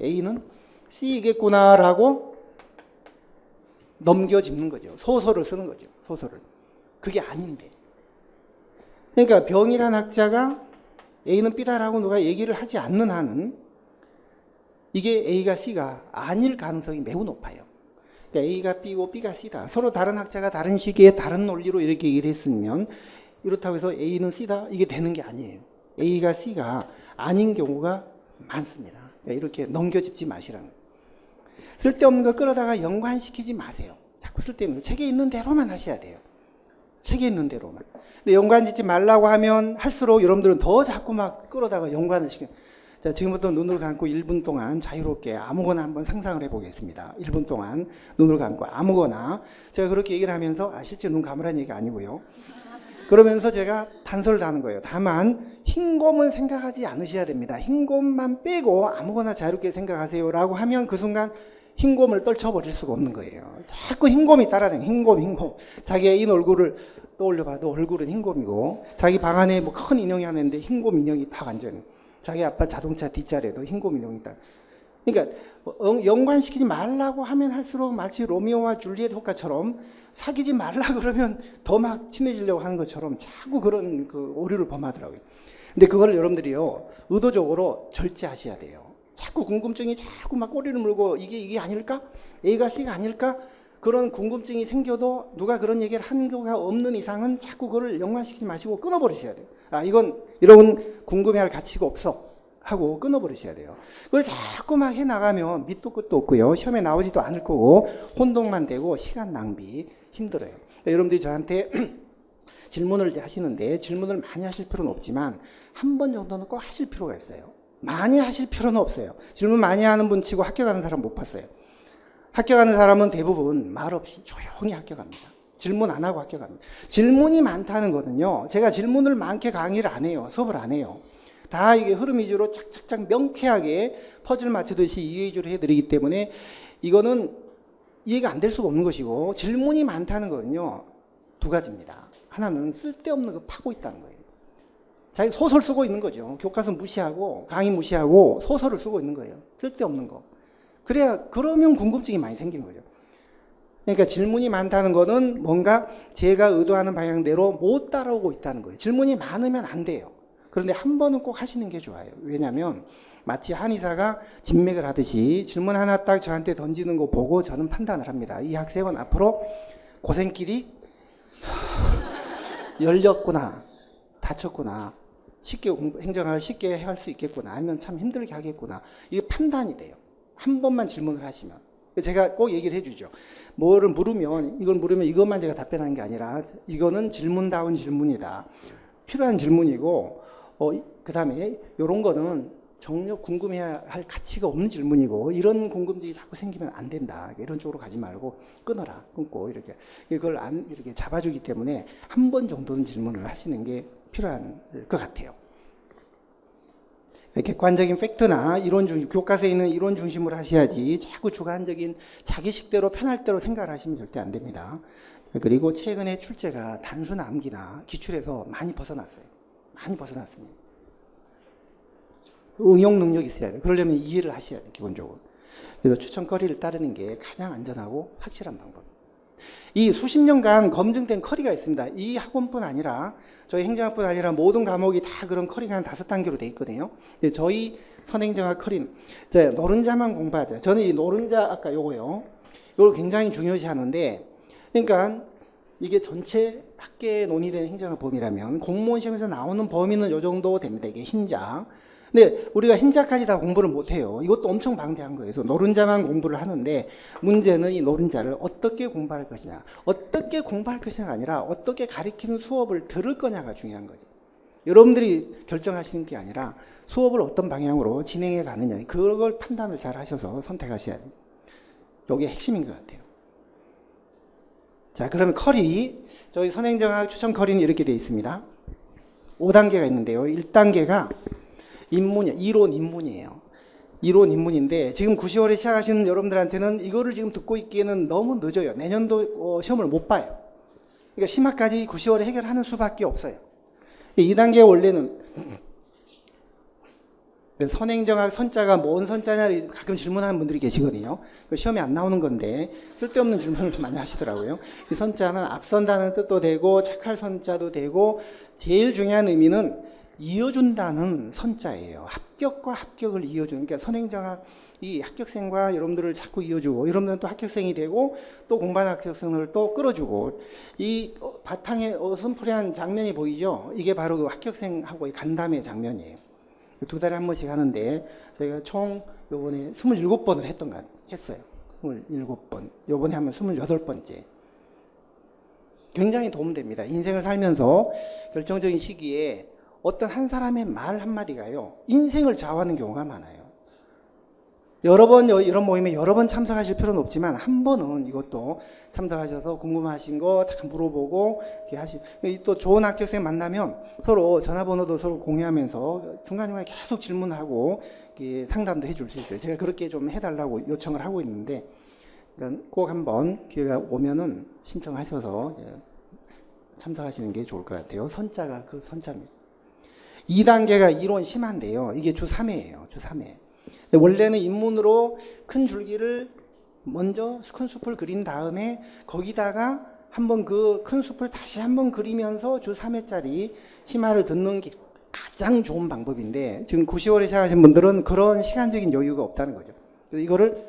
A는 C이겠구나라고 넘겨짚는 거죠. 소설을 쓰는 거죠. 소설을. 그게 아닌데. 그러니까 병이라는 학자가 A는 B다라고 누가 얘기를 하지 않는 한은 이게 A가 C가 아닐 가능성이 매우 높아요. 그러니까 A가 B고 B가 C다. 서로 다른 학자가 다른 시기에 다른 논리로 이렇게 얘기를 했으면 이렇다고 해서 A는 C다 이게 되는 게 아니에요. A가 C가 아닌 경우가 많습니다. 그러니까 이렇게 넘겨짚지 마시라는 거예요. 쓸데없는 거 끌어다가 연관시키지 마세요. 자꾸 쓸데없는 거. 책에 있는 대로만 하셔야 돼요. 책에 있는 대로만. 근데 연관 짓지 말라고 하면 할수록 여러분들은 더 자꾸 막 끌어다가 연관을 시켜요. 자, 지금부터 눈을 감고 1분 동안 자유롭게 아무거나 한번 상상을 해보겠습니다. 1분 동안 눈을 감고 아무거나. 제가 그렇게 얘기를 하면서 실제 눈 감으라는 얘기가 아니고요. 그러면서 제가 단서를 다는 거예요. 다만 흰곰은 생각하지 않으셔야 됩니다. 흰곰만 빼고 아무거나 자유롭게 생각하세요 라고 하면 그 순간 흰곰을 떨쳐버릴 수가 없는 거예요. 자꾸 흰곰이 따라다니는 흰곰. 자기의 이 얼굴을 떠올려봐도 얼굴은 흰곰이고, 자기 방 안에 뭐 큰 인형이 하나 있는데 흰곰 인형이 다 완전히, 자기 아빠 자동차 뒷자리에도 흰곰 인형이 있다. 그러니까 연관시키지 말라고 하면 할수록 마치 로미오와 줄리엣 효과처럼 사귀지 말라 그러면 더 막 친해지려고 하는 것처럼 자꾸 그런 그 오류를 범하더라고요. 근데 그걸 여러분들이요, 의도적으로 절제하셔야 돼요. 자꾸 궁금증이 자꾸 막 꼬리를 물고 이게 아닐까? A가 C가 아닐까? 그런 궁금증이 생겨도 누가 그런 얘기를 한 거가 없는 이상은 자꾸 그걸 연관시키지 마시고 끊어버리셔야 돼요. 이건 이런 궁금해할 가치가 없어 하고 끊어버리셔야 돼요. 그걸 자꾸 막 해나가면 밑도 끝도 없고요. 시험에 나오지도 않을 거고 혼동만 되고 시간 낭비 힘들어요. 그러니까 여러분들이 저한테 질문을 이제 하시는데 질문을 많이 하실 필요는 없지만 한 번 정도는 꼭 하실 필요가 있어요. 많이 하실 필요는 없어요. 질문 많이 하는 분 치고 합격하는 사람 못 봤어요. 합격하는 사람은 대부분 말 없이 조용히 합격합니다. 질문 안 하고 합격합니다. 질문이 많다는 거는요, 제가 질문을 많게 강의를 안 해요. 수업을 안 해요. 다 이게 흐름 위주로 착착착 명쾌하게 퍼즐 맞추듯이 이해 위주로 해드리기 때문에 이거는 이해가 안 될 수가 없는 것이고, 질문이 많다는 거는요, 두 가지입니다. 하나는 쓸데없는 거 파고 있다는 거예요. 자기 소설 쓰고 있는 거죠. 교과서 무시하고 강의 무시하고 소설을 쓰고 있는 거예요. 쓸데없는 거. 그러면 궁금증이 많이 생기는 거죠. 그러니까 질문이 많다는 거는 뭔가 제가 의도하는 방향대로 못 따라오고 있다는 거예요. 질문이 많으면 안 돼요. 그런데 한 번은 꼭 하시는 게 좋아요. 왜냐하면 마치 한의사가 진맥을 하듯이 질문 하나 딱 저한테 던지는 거 보고 저는 판단을 합니다. 이 학생은 앞으로 고생길이 열렸구나, 다쳤구나, 쉽게 행정을 쉽게 할 수 있겠구나, 아니면 참 힘들게 하겠구나. 이게 판단이 돼요. 한 번만 질문을 하시면. 제가 꼭 얘기를 해주죠. 뭐를 물으면, 이걸 물으면 이것만 제가 답변하는 게 아니라 이거는 질문다운 질문이다. 필요한 질문이고, 그 다음에 이런 거는 전혀 궁금해야 할 가치가 없는 질문이고, 이런 궁금증이 자꾸 생기면 안 된다. 이런 쪽으로 가지 말고 끊어라, 끊고 이렇게 이걸 이렇게 잡아주기 때문에 한 번 정도는 질문을 하시는 게 필요한 것 같아요. 객관적인 팩트나 이론 중심, 교과서에 있는 이론 중심으로 하셔야지 자꾸 주관적인 자기식대로 편할 대로 생각을 하시면 절대 안 됩니다. 그리고 최근에 출제가 단순 암기나 기출에서 많이 벗어났어요. 많이 벗어났습니다. 응용 능력이 있어야 돼요. 그러려면 이해를 하셔야 돼요, 기본적으로. 그래서 추천거리를 따르는 게 가장 안전하고 확실한 방법. 이 수십 년간 검증된 커리가 있습니다. 이 학원뿐 아니라 저희 행정학뿐 아니라 모든 과목이 다 그런 커리가 한 5단계로 돼 있거든요. 근데 저희 선행정학 커리는 노른자만 공부하자. 저는 이 노른자 아까 요거요. 이걸 굉장히 중요시 하는데, 그러니까 이게 전체 학계에 논의된 행정학 범위라면 공무원 시험에서 나오는 범위는 요 정도 됩니다. 이게 흰자. 근데 우리가 흰자까지 다 공부를 못해요. 이것도 엄청 방대한 거예요. 그래서 노른자만 공부를 하는데 문제는 이 노른자를 어떻게 공부할 것이냐, 어떻게 공부할 것이냐가 아니라 어떻게 가리키는 수업을 들을 거냐가 중요한 거죠. 여러분들이 결정하시는 게 아니라 수업을 어떤 방향으로 진행해 가느냐, 그걸 판단을 잘 하셔서 선택하셔야 돼요. 이게 핵심인 것 같아요. 자, 그러면 커리, 저희 선행정학 추천 커리는 이렇게 되어 있습니다. 5단계가 있는데요. 1단계가 이론 입문이에요. 이론 입문인데 지금 9, 10월에 시작하시는 여러분들한테는 이거를 지금 듣고 있기에는 너무 늦어요. 내년도 시험을 못 봐요. 그러니까 심화까지 9, 10월에 해결하는 수밖에 없어요. 2단계 원래는 선행정학 선자가 뭔 선자냐 가끔 질문하는 분들이 계시거든요. 시험에 안 나오는 건데 쓸데없는 질문을 많이 하시더라고요. 이 선자는 앞선다는 뜻도 되고 착할 선자도 되고 제일 중요한 의미는 이어준다는 선자예요. 합격과 합격을 이어주는, 그러니까 선행정학 이 합격생과 여러분들을 자꾸 이어주고 여러분들은 또 합격생이 되고 또 공부하는 합격생을 또 끌어주고, 이 바탕에 어슴푸레한 장면이 보이죠? 이게 바로 그 합격생하고의 간담회 장면이에요. 2달에 한 번씩 하는데 저희가 총 요번에 27번을 했어요. 27번. 요번에 하면 28번째. 굉장히 도움됩니다. 인생을 살면서 결정적인 시기에 어떤 한 사람의 말 한마디가요, 인생을 좌우하는 경우가 많아요. 여러 번 이런 모임에 여러 번 참석하실 필요는 없지만 한 번은 이것도 참석하셔서 궁금하신 거 다 물어보고 또 좋은 학교생 만나면 서로 전화번호도 서로 공유하면서 중간중간에 계속 질문하고 상담도 해줄 수 있어요. 제가 그렇게 좀 해달라고 요청을 하고 있는데 꼭 한번 기회가 오면은 신청하셔서 참석하시는 게 좋을 것 같아요. 선자가 그 선자입니다. 2단계가 이론 심화인데요. 이게 주 3회예요. 주 3회. 원래는 인문으로 큰 줄기를 먼저 큰 숲을 그린 다음에 거기다가 한번 그 큰 숲을 다시 한번 그리면서 주 3회짜리 심화를 듣는 게 가장 좋은 방법인데 지금 9, 10월에 시작하신 분들은 그런 시간적인 여유가 없다는 거죠. 그래서 이거를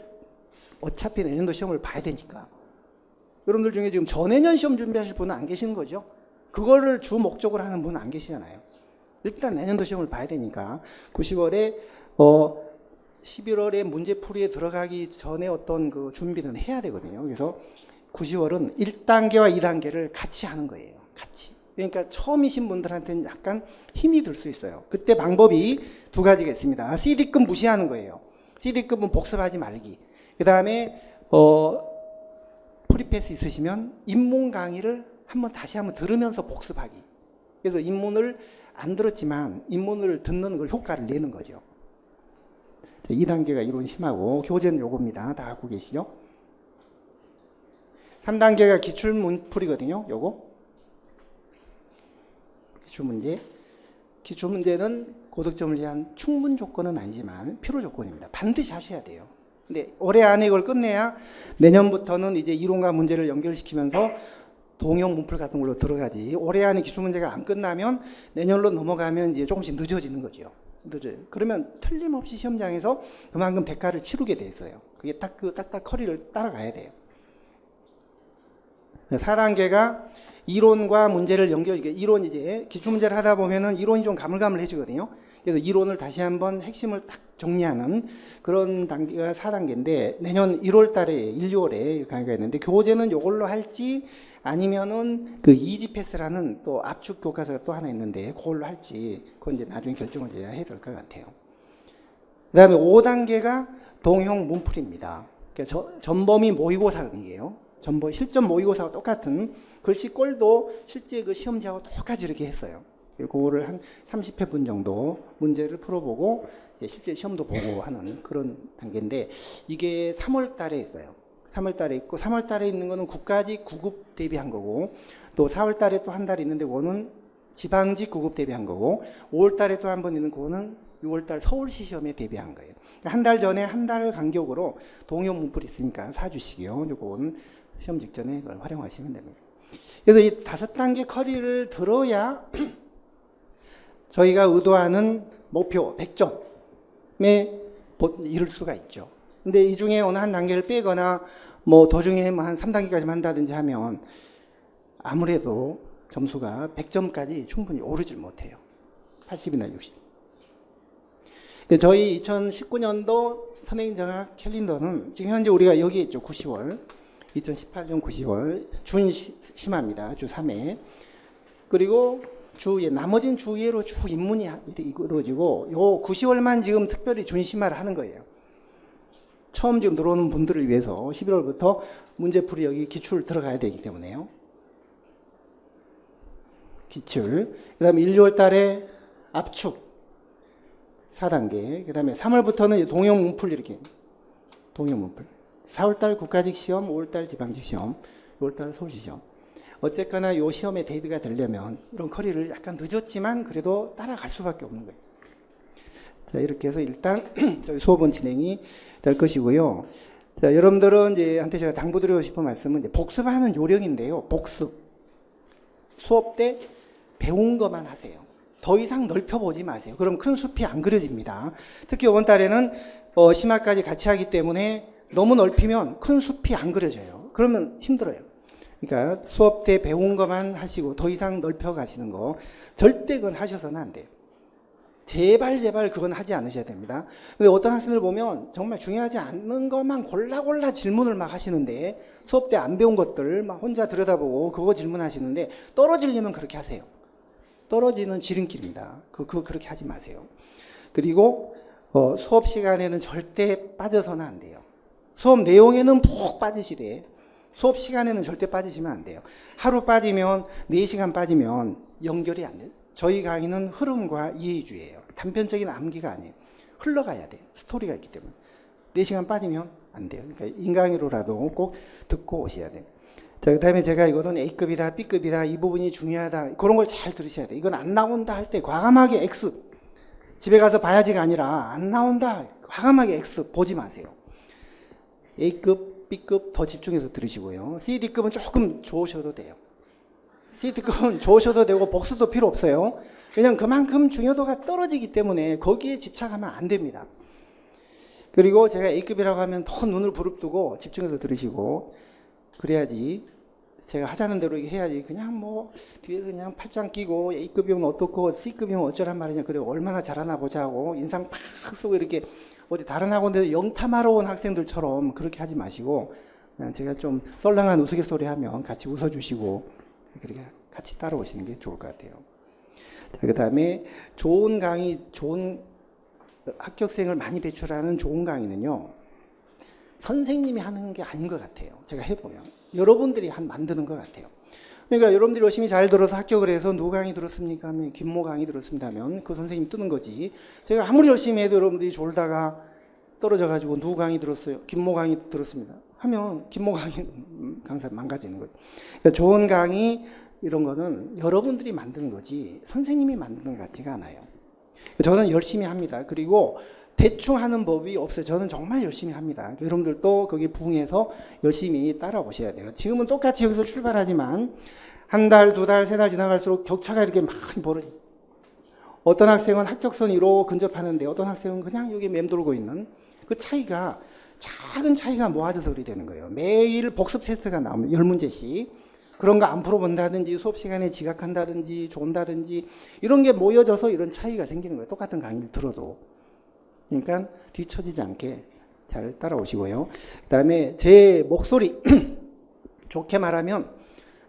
어차피 내년도 시험을 봐야 되니까 여러분들 중에 지금 전내년 시험 준비하실 분은 안 계시는 거죠. 그거를 주 목적으로 하는 분은 안 계시잖아요. 일단 내년도 시험을 봐야 되니까 9, 10월에 11월에 문제풀이에 들어가기 전에 어떤 그 준비는 해야 되거든요. 그래서 9, 10월은 1단계와 2단계를 같이 하는 거예요. 같이. 그러니까 처음이신 분들한테는 약간 힘이 들 수 있어요. 그때 방법이 두 가지가 있습니다. CD급 무시하는 거예요. CD급은 복습하지 말기. 그 다음에 프리패스 있으시면 인문 강의를 다시 한번 들으면서 복습하기. 그래서 인문을 안 들었지만 인문을 듣는 걸 효과를 내는 거죠. 2단계가 이론 심하고 교재는 요겁니다. 다 갖고 계시죠? 3단계가 기출문풀이거든요. 요거 기출문제. 기출문제는 고득점을 위한 충분 조건은 아니지만 필요 조건입니다. 반드시 하셔야 돼요. 근데 올해 안에 이걸 끝내야 내년부터는 이제 이론과 문제를 연결시키면서 동형 문풀 같은 걸로 들어가지. 올해 안에 기출문제가 안 끝나면 내년으로 넘어가면 이제 조금씩 늦어지는 거죠. 늦어요. 그러면 틀림없이 시험장에서 그만큼 대가를 치르게 돼 있어요. 그게 딱딱 커리를 따라가야 돼요. 4단계가 이론과 문제를 이론 이제 기출문제를 하다 보면은 이론이 좀 가물가물해지거든요. 그래서 이론을 다시 한번 핵심을 딱 정리하는 그런 단계가 4단계인데 내년 1월 달에 1, 2월에 강의가 있는데 교재는 이걸로 할지 아니면은 그 이지패스라는 또 압축 교과서가 또 하나 있는데 그걸로 할지 그건 이제 나중에 결정을 해야 될 것 같아요. 그 다음에 5단계가 동형 문풀이입니다. 그러니까 전범위 모의고사이에요. 실전 모의고사와 똑같은 글씨 꼴도 실제 그 시험지하고 똑같이 이렇게 했어요. 그거를 한 30회분 정도 문제를 풀어보고 실제 시험도 보고 하는 그런 단계인데 이게 3월 달에 있어요. 3월 달에 있고 3월 달에 있는 거는 국가직 9급 대비한 거고 또 4월 달에 또 한 달 있는데 그거는 지방직 9급 대비한 거고 5월 달에 또 한 번 있는 그거는 6월 달 서울시 시험에 대비한 거예요. 한 달 전에 한 달 간격으로 동형 문풀이 있으니까 사주시고요. 그건 시험 직전에 그걸 활용하시면 됩니다. 그래서 이 5단계 커리를 들어야 저희가 의도하는 목표 100점에 이를 수가 있죠. 근데 이 중에 어느 한 단계를 빼거나 뭐 도중에 한 3단계까지 한다든지 하면 아무래도 점수가 100점까지 충분히 오르질 못해요. 80이나 60. 저희 2019년도 선행정학 캘린더는 지금 현재 우리가 여기 있죠. 9, 10월. 2018년 9, 10월 준심화입니다. 주 3회. 그리고 나머진 주예로 쭉 입문이 이루어지고 요 9, 10월만 지금 특별히 준심화를 하는 거예요. 처음 지금 들어오는 분들을 위해서 11월부터 문제풀이 여기 기출 들어가야 되기 때문에요. 기출. 그 다음에 1, 2월 달에 압축 4단계. 그 다음에 3월부터는 동형 문풀 이렇게. 동형 문풀. 4월 달 국가직 시험, 5월 달 지방직 시험, 6월 달 서울시 시험. 어쨌거나 요 시험에 대비가 되려면 이런 커리를 약간 늦었지만 그래도 따라갈 수밖에 없는 거예요. 자, 이렇게 해서 일단 저희 수업은 진행이 될 것이고요. 자, 여러분들은 이제 한테 제가 당부드리고 싶은 말씀은 이제 복습하는 요령인데요. 복습. 수업 때 배운 것만 하세요. 더 이상 넓혀보지 마세요. 그럼 큰 숲이 안 그려집니다. 특히 이번 달에는 심화까지 같이 하기 때문에 너무 넓히면 큰 숲이 안 그려져요. 그러면 힘들어요. 그러니까 수업 때 배운 것만 하시고 더 이상 넓혀 가시는 거 절대 그건 하셔서는 안 돼요. 제발 그건 하지 않으셔야 됩니다. 근데 어떤 학생들 보면 정말 중요하지 않는 것만 골라 질문을 막 하시는데 수업 때 안 배운 것들 막 혼자 들여다보고 그거 질문하시는데 떨어지려면 그렇게 하세요. 떨어지는 지름길입니다. 그렇게 하지 마세요. 그리고 수업 시간에는 절대 빠져서는 안 돼요. 수업 내용에는 푹 빠지시되 수업 시간에는 절대 빠지시면 안 돼요. 하루 빠지면 4시간 빠지면 연결이 안 돼요. 저희 강의는 흐름과 이해주의예요. 단편적인 암기가 아니에요. 흘러가야 돼요. 스토리가 있기 때문에. 4시간 빠지면 안 돼요. 그러니까 인강의로라도 꼭 듣고 오셔야 돼요. 자, 그 다음에 제가 이거는 A급이다, B급이다, 이 부분이 중요하다, 그런 걸 잘 들으셔야 돼요. 이건 안 나온다 할 때 과감하게 X. 집에 가서 봐야지가 아니라 안 나온다, 과감하게 X 보지 마세요. A급, B급 더 집중해서 들으시고요. CD급은 조금 좋으셔도 돼요. CD급은 좋으셔도 되고 복수도 필요 없어요. 그냥 그만큼 중요도가 떨어지기 때문에 거기에 집착하면 안 됩니다. 그리고 제가 A급이라고 하면 더 눈을 부릅뜨고 집중해서 들으시고, 그래야지 제가 하자는 대로 해야지 그냥 뭐 뒤에서 그냥 팔짱 끼고 A급이면 어떻고 C급이면 어쩌란 말이냐, 그래 얼마나 잘하나 보자고 인상 팍 쓰고 이렇게 어디 다른 학원에서 영탐하러 온 학생들처럼 그렇게 하지 마시고, 그냥 제가 좀 썰렁한 우스갯소리 하면 같이 웃어주시고 그렇게 같이 따라오시는 게 좋을 것 같아요. 자, 그 다음에 좋은 강의, 좋은 합격생을 많이 배출하는 좋은 강의는요, 선생님이 하는 게 아닌 것 같아요. 제가 해보면 여러분들이 만드는 것 같아요. 그러니까 여러분들이 열심히 잘 들어서 합격을 해서 누구 강의 들었습니까 하면 김모 강의 들었습니다 하면 그 선생님 뜨는 거지. 제가 아무리 열심히 해도 여러분들이 졸다가 떨어져가지고 누구 강의 들었어요, 김모 강의 들었습니다 하면 김모 강의 강사 망가지는 거죠. 그러니까 좋은 강의 이런 거는 여러분들이 만드는 거지 선생님이 만드는 것 같지가 않아요. 저는 열심히 합니다. 그리고 대충 하는 법이 없어요. 저는 정말 열심히 합니다. 여러분들도 거기에 부응해서 열심히 따라오셔야 돼요. 지금은 똑같이 여기서 출발하지만 한 달, 두 달, 세 달 지나갈수록 격차가 이렇게 많이 벌어져요. 어떤 학생은 합격선 위로 근접하는데 어떤 학생은 그냥 여기 맴돌고 있는 그 차이가, 작은 차이가 모아져서 그리 되는 거예요. 매일 복습 테스트가 나오면 10문제씩 그런 거 안 풀어본다든지 수업 시간에 지각한다든지 존다든지 이런 게 모여져서 이런 차이가 생기는 거예요. 똑같은 강의를 들어도. 그러니까 뒤처지지 않게 잘 따라오시고요. 그 다음에 제 목소리 좋게 말하면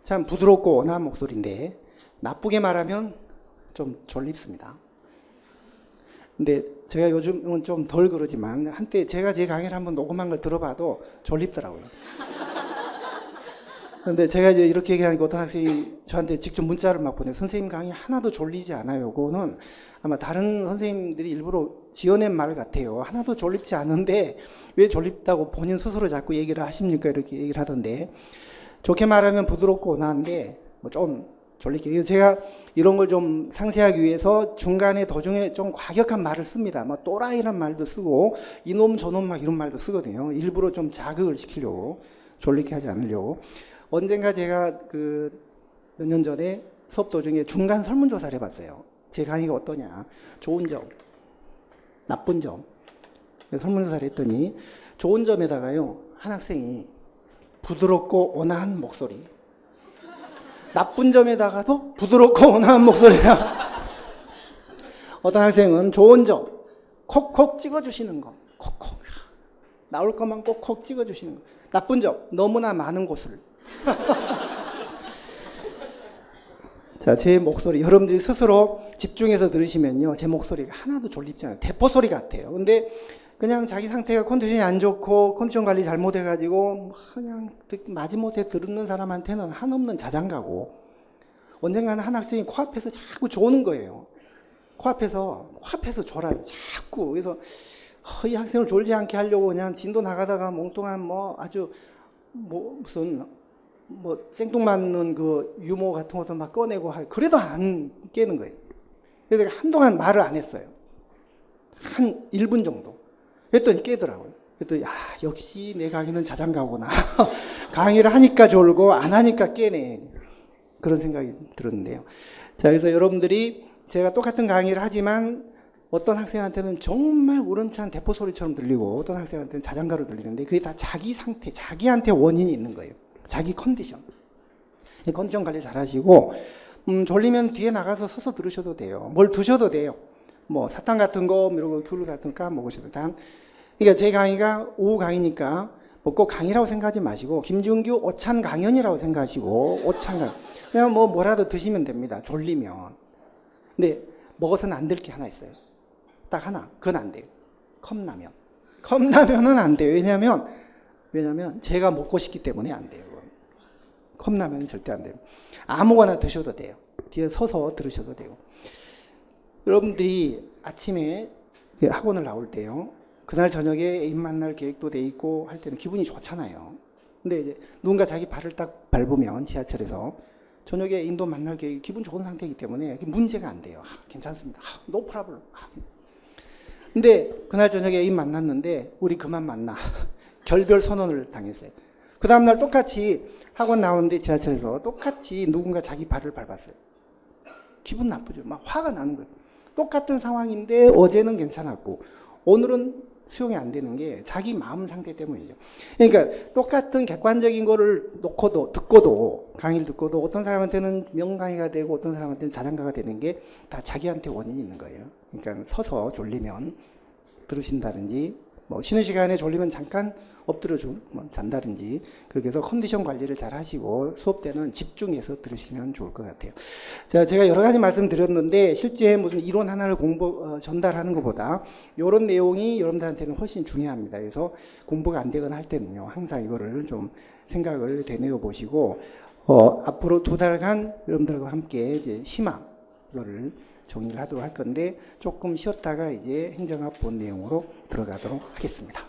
참 부드럽고 온화한 목소리인데 나쁘게 말하면 좀 졸립습니다. 근데 제가 요즘은 좀 덜 그러지만 한때 제가 제 강의를 한번 녹음한 걸 들어봐도 졸립더라고요. 근데 제가 이제 이렇게 얘기하니까 어떤 학생이 저한테 직접 문자를 막 보내요. 선생님 강의 하나도 졸리지 않아요. 그거는 아마 다른 선생님들이 일부러 지어낸 말 같아요. 하나도 졸립지 않은데 왜 졸립다고 본인 스스로 자꾸 얘기를 하십니까? 이렇게 얘기를 하던데, 좋게 말하면 부드럽고 온화한데 뭐 좀 졸리게. 제가 이런 걸 좀 상세하기 위해서 중간에 도중에 좀 과격한 말을 씁니다. 막 또라이란 말도 쓰고 이놈 저놈 막 이런 말도 쓰거든요. 일부러 좀 자극을 시키려고, 졸리게 하지 않으려고. 언젠가 제가 몇 년 전에 수업 도중에 중간 설문조사를 해봤어요. 제 강의가 어떠냐, 좋은 점, 나쁜 점. 설문조사를 했더니 좋은 점에다가요, 한 학생이 부드럽고 온화한 목소리, 나쁜 점에다가도 부드럽고 온화한 목소리야. 어떤 학생은 좋은 점, 콕콕 찍어주시는 거, 콕콕 나올 것만 꼭콕 찍어주시는 거. 나쁜 점, 너무나 많은 곳을. 자, 제 목소리 여러분들이 스스로 집중해서 들으시면요, 제 목소리가 하나도 졸립지 않아요. 대포 소리 같아요. 근데 그냥 자기 상태가 컨디션이 안 좋고 컨디션 관리 잘못해가지고 그냥 마지못해 듣는 사람한테는 한없는 자장가고, 언젠가는 한 학생이 코앞에서 자꾸 조는 거예요. 코앞에서 졸아요. 자꾸. 그래서 이 학생을 졸지 않게 하려고 그냥 진도 나가다가 몽뚱한 아주 무슨 생뚱맞는 그 유머 같은 것도 막 꺼내고 그래도 안 깨는 거예요. 그래서 한동안 말을 안 했어요. 한 1분 정도. 그랬더니 깨더라고요. 그랬더니 역시 내 강의는 자장가구나. 강의를 하니까 졸고 안 하니까 깨네. 그런 생각이 들었는데요. 자, 그래서 여러분들이 제가 똑같은 강의를 하지만 어떤 학생한테는 정말 우렁찬 대포 소리처럼 들리고 어떤 학생한테는 자장가로 들리는데 그게 다 자기 상태, 자기한테 원인이 있는 거예요. 자기 컨디션. 컨디션 관리 잘 하시고, 졸리면 뒤에 나가서 서서 들으셔도 돼요. 뭘 드셔도 돼요. 사탕 같은 거, 이런 거, 귤 같은 거 먹으셔도 돼요. 그러니까 제 강의가 오후 강의니까 꼭 강의라고 생각하지 마시고, 김준규 오찬 강연이라고 생각하시고, 오찬 강연. 그냥 뭐라도 드시면 됩니다. 졸리면. 근데 먹어서는 안 될 게 하나 있어요. 딱 하나. 그건 안 돼요. 컵라면. 컵라면은 안 돼요. 왜냐면 제가 먹고 싶기 때문에 안 돼요. 컵라면은 절대 안 돼요. 아무거나 드셔도 돼요. 뒤에 서서 들으셔도 되고. 여러분들이 아침에 학원을 나올 때요. 그날 저녁에 애인 만날 계획도 돼 있고 할 때는 기분이 좋잖아요. 근데 이제 누군가 자기 발을 딱 밟으면 지하철에서 저녁에 애인도 만날 계획이 기분 좋은 상태이기 때문에 문제가 안 돼요. 괜찮습니다. no problem. 근데 그날 저녁에 애인 만났는데 우리 그만 만나. 결별 선언을 당했어요. 그 다음날 똑같이 학원 나오는데 지하철에서 똑같이 누군가 자기 발을 밟았어요. 기분 나쁘죠. 막 화가 나는 거예요. 똑같은 상황인데 어제는 괜찮았고 오늘은 수용이 안 되는 게 자기 마음 상태 때문이죠. 그러니까 똑같은 객관적인 거를 듣고도 강의를 듣고도 어떤 사람한테는 명강의가 되고 어떤 사람한테는 자장가가 되는 게 다 자기한테 원인이 있는 거예요. 그러니까 서서 졸리면 들으신다든지 뭐 쉬는 시간에 졸리면 잠깐 엎드려 잔다든지 그렇게 해서 컨디션 관리를 잘 하시고 수업 때는 집중해서 들으시면 좋을 것 같아요. 자, 제가 여러 가지 말씀드렸는데 실제 무슨 이론 하나를 전달하는 것보다 이런 내용이 여러분들한테는 훨씬 중요합니다. 그래서 공부가 안 되거나 할 때는요, 항상 이거를 좀 생각을 되뇌어 보시고 앞으로 2달간 여러분들과 함께 이제 희망 이거를 정리를 하도록 할 건데 조금 쉬었다가 이제 행정학 본 내용으로 들어가도록 하겠습니다.